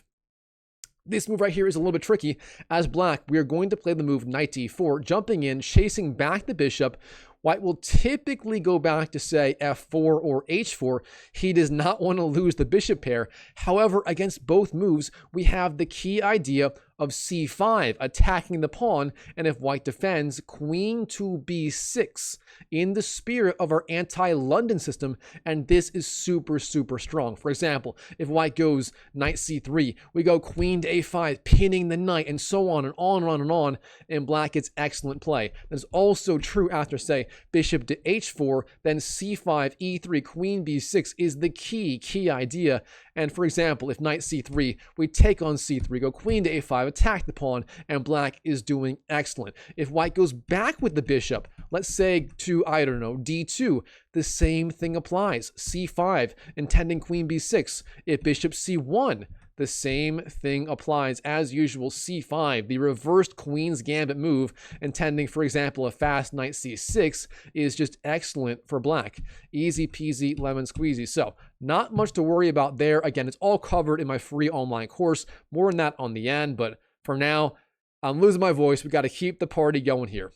This move right here is a little bit tricky. As black, we are going to play the move knight d4, jumping in, chasing back the bishop. White will typically go back to, say, f4 or h4. He does not want to lose the bishop pair. However, against both moves, we have the key idea of c5, attacking the pawn, and if white defends, queen to b6, in the spirit of our anti-London system, and this is super, super strong. For example, if white goes knight c3, we go queen to a5, pinning the knight, and so on and on and on and on, and black gets excellent play. That is also true after, say, bishop to h4, then c5, e3, queen b6 is the key idea. And for example, if knight c3, we take on c3, go queen to a5, attack the pawn, and black is doing excellent. If white goes back with the bishop, let's say to, I don't know, d2, the same thing applies. c5, intending queen b6. If bishop c1, the same thing applies. As usual, c5, the reversed queen's gambit move, intending, for example, a fast knight c6, is just excellent for black. Easy peasy, lemon squeezy. So, not much to worry about there. Again, it's all covered in my free online course. More on that on the end, but for now, I'm losing my voice. We got to keep the party going here.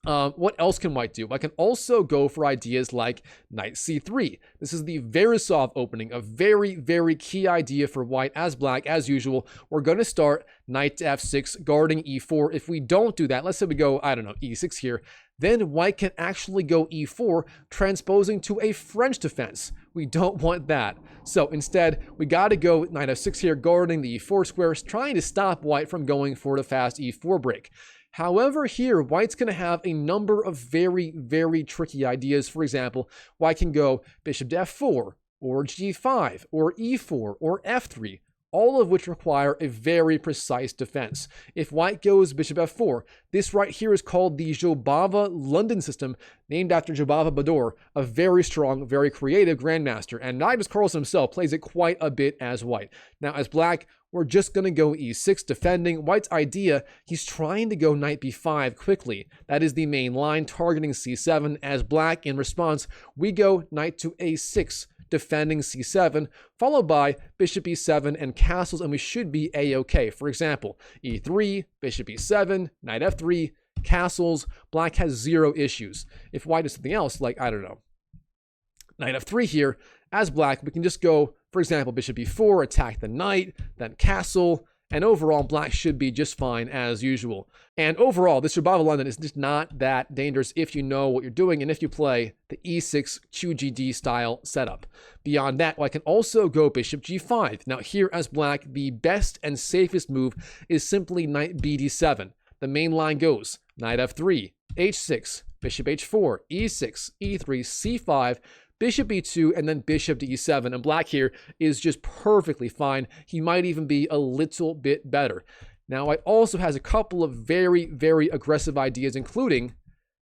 What else can white do? I can also go for ideas like knight c3. This is the Verisov opening, a very, very key idea for white. As black, as usual, we're going to start knight to f6, guarding e4. If we don't do that, let's say we go, I don't know, e6 here, then white can actually go e4, transposing to a French defense. We don't want that. So instead, we got to go knight f6 here, guarding the e4 squares, trying to stop white from going for the fast e4 break. However, here, white's going to have a number of very, very tricky ideas. For example, white can go bishop to f4, or g5, or e4, or f3, all of which require a very precise defense. If white goes bishop f4, this right here is called the Jobava London system, named after Jobava Bador, a very strong, very creative grandmaster, and Magnus Carlsen himself plays it quite a bit as white. Now, as black, we're just going to go e6, defending. White's idea, he's trying to go knight b5 quickly. That is the main line, targeting c7. As black, in response, we go knight to a6, defending c7, followed by bishop e7 and castles, and we should be a-okay. For example, e3, bishop e7, knight f3, castles. Black has zero issues. If white does something else, like, I don't know, knight f3 here, as black, we can just go, for example, bishop e4, attack the knight, then castle, and overall, black should be just fine as usual. And overall, this Jobava London is just not that dangerous if you know what you're doing and if you play the e6 QGD style setup. Beyond that, I can also go bishop g5. Now here as black, the best and safest move is simply knight bd7. The main line goes knight f3, h6, bishop h4, e6, e3, c5, bishop e2, and then bishop to e7. And black here is just perfectly fine. He might even be a little bit better. Now, white also has a couple of very, very aggressive ideas, including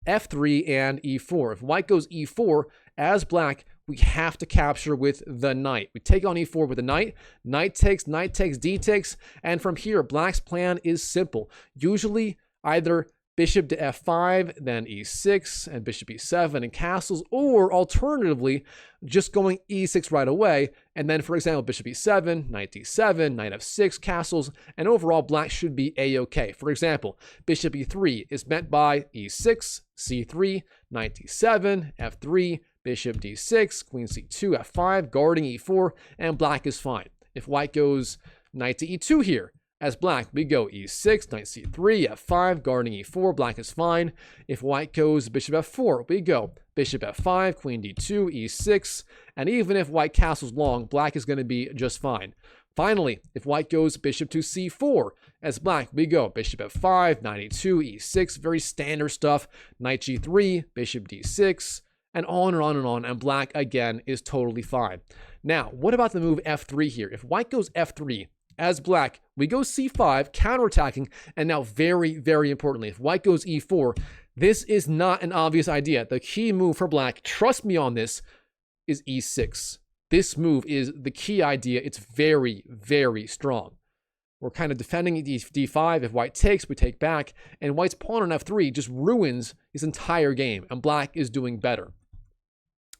f3 and e4. If white goes e4, as black, we have to capture with the knight. We take on e4 with the knight. Knight takes, d takes. And from here, black's plan is simple. Usually, either bishop to f5, then e6, and bishop e7 and castles, or alternatively, just going e6 right away, and then, for example, bishop e7, knight d7, knight f6, castles, and overall, black should be a-okay. For example, bishop e3 is met by e6, c3, knight d7, f3, bishop d6, queen c2, f5, guarding e4, and black is fine. If white goes knight to e2 here, as black, we go e6, knight c3, f5, guarding e4, black is fine. If white goes bishop f4, we go bishop f5, queen d2, e6, and even if white castles long, black is going to be just fine. Finally, if white goes bishop to c4, as black, we go bishop f5, knight e2, e6, very standard stuff, knight g3, bishop d6, and on and on and on, and black, again, is totally fine. Now, what about the move f3 here? If white goes f3, as black, we go c5, counterattacking, and now very, very importantly, if white goes e4, this is not an obvious idea. The key move for black, trust me on this, is e6. This move is the key idea. It's very, very strong. We're kind of defending d5. If white takes, we take back, and white's pawn on f3 just ruins his entire game, and black is doing better.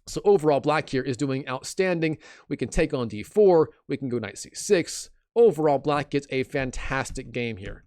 So overall, black here is doing outstanding. We can take on d4. We can go knight c6. Overall, black gets a fantastic game here.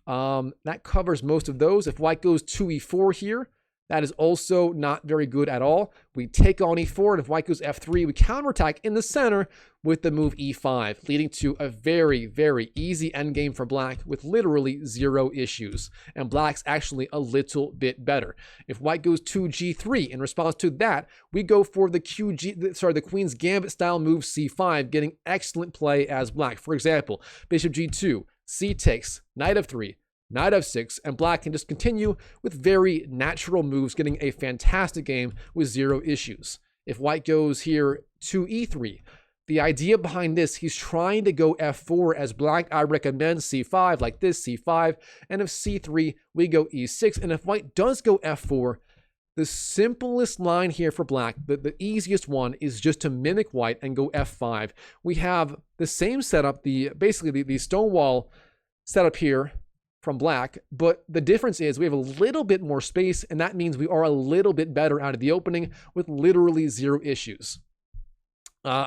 That covers most of those. If white goes 2e4 here, that is also not very good at all. We take on e4, and if white goes f3, we counterattack in the center with the move e5, leading to a very, very easy endgame for black with literally 0 issues. And black's actually a little bit better. If white goes 2g3, in response to that, we go for the Queen's Gambit style move c5, getting excellent play as black. For example, bishop g2, c takes, knight f3, knight f6, and black can just continue with very natural moves, getting a fantastic game with 0 issues. If white goes here 2e3, the idea behind this, he's trying to go f4 as black. I recommend c5 like this, c5, and if c3, we go e6, and if white does go f4, the simplest line here for black, the easiest one, is just to mimic white and go f5. We have the same setup, basically the stonewall setup here from black, but the difference is we have a little bit more space, and that means we are a little bit better out of the opening with literally 0 issues.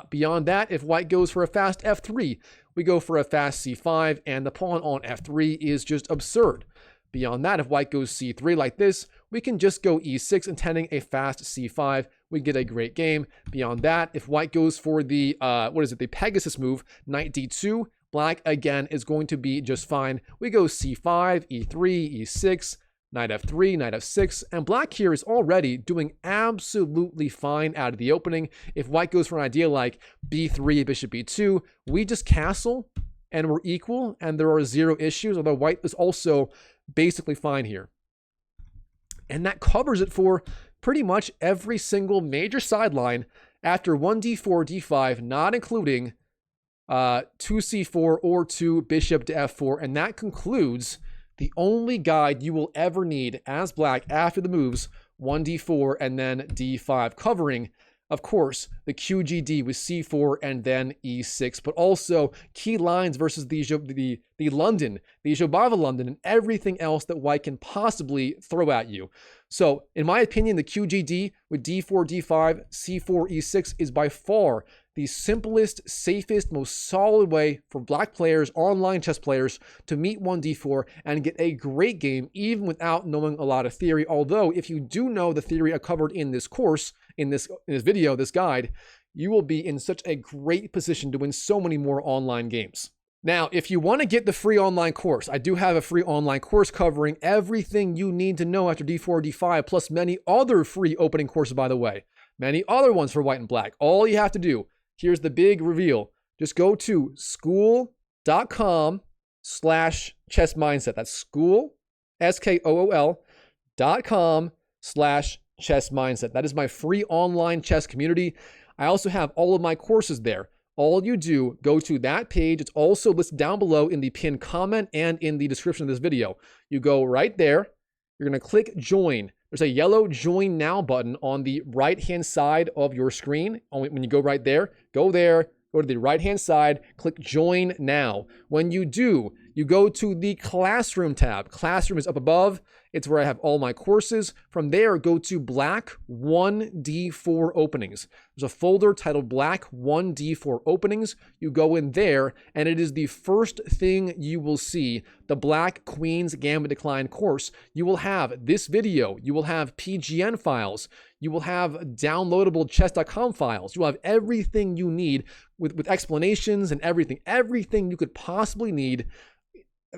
Beyond that, if white goes for a fast f3, we go for a fast c5, and the pawn on f3 is just absurd. Beyond that, if white goes c3 like this, we can just go e6, intending a fast c5. We get a great game. Beyond that, if white goes for the, the Pegasus move, knight d2, black, again, is going to be just fine. We go c5, e3, e6, knight f3, knight f6, and black here is already doing absolutely fine out of the opening. If white goes for an idea like b3, bishop b2, we just castle, and we're equal, and there are 0 issues, although white is also basically fine here. And that covers it for pretty much every single major sideline after 1d4, d5, not including 2c4 or 2 bishop to f4, and that concludes the only guide you will ever need as black after the moves 1d4 and then d5, covering, of course, the QGD with c4 and then e6, but also key lines versus the Jobava London, and everything else that white can possibly throw at you. So, in my opinion, the QGD with d4, d5, c4, e6 is by far the simplest, safest, most solid way for black players, online chess players, to meet 1d4 and get a great game even without knowing a lot of theory. Although, if you do know the theory I covered in this course, in this video, this guide, you will be in such a great position to win so many more online games. Now, if you want to get the free online course, I do have a free online course covering everything you need to know after d4, d5, plus many other free opening courses, by the way. Many other ones for white and black. All you have to do, here's the big reveal. Just go to school.com/chessmindset. That's school, SKOOL.com/chessmindset. That is my free online chess community. I also have all of my courses there. All you do, go to that page. It's also listed down below in the pinned comment and in the description of this video. You go right there. You're going to click join. There's a yellow join now button on the right-hand side of your screen. When you go right there, go to the right-hand side, click join now. When you do, you go to the classroom tab. Classroom is up above. It's where I have all my courses. From there, go to Black 1D4 Openings. There's a folder titled Black 1D4 Openings. You go in there, and it is the first thing you will see, the Black Queen's Gambit Decline course. You will have this video. You will have PGN files. You will have downloadable chess.com files. You will have everything you need with explanations and everything you could possibly need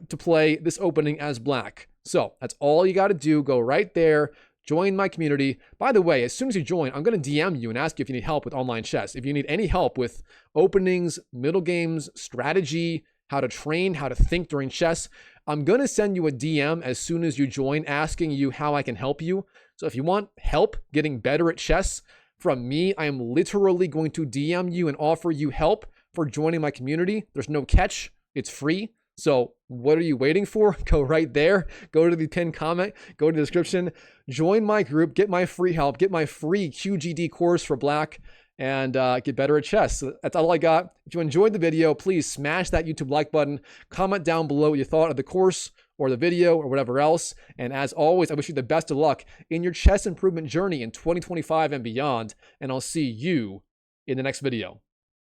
to play this opening as black. So that's all you got to do. Go right there, join my community. By the way, as soon as you join, I'm going to DM you and ask you if you need help with online chess. If you need any help with openings, middle games, strategy, how to train, how to think during chess, I'm going to send you a DM as soon as you join, asking you how I can help you. So if you want help getting better at chess from me, I am literally going to DM you and offer you help for joining my community. There's no catch. It's free. So what are you waiting for? Go right there. Go to the pinned comment. Go to the description. Join my group. Get my free help. Get my free QGD course for Black. And get better at chess. So that's all I got. If you enjoyed the video, please smash that YouTube like button. Comment down below what you thought of the course or the video or whatever else. And as always, I wish you the best of luck in your chess improvement journey in 2025 and beyond. And I'll see you in the next video.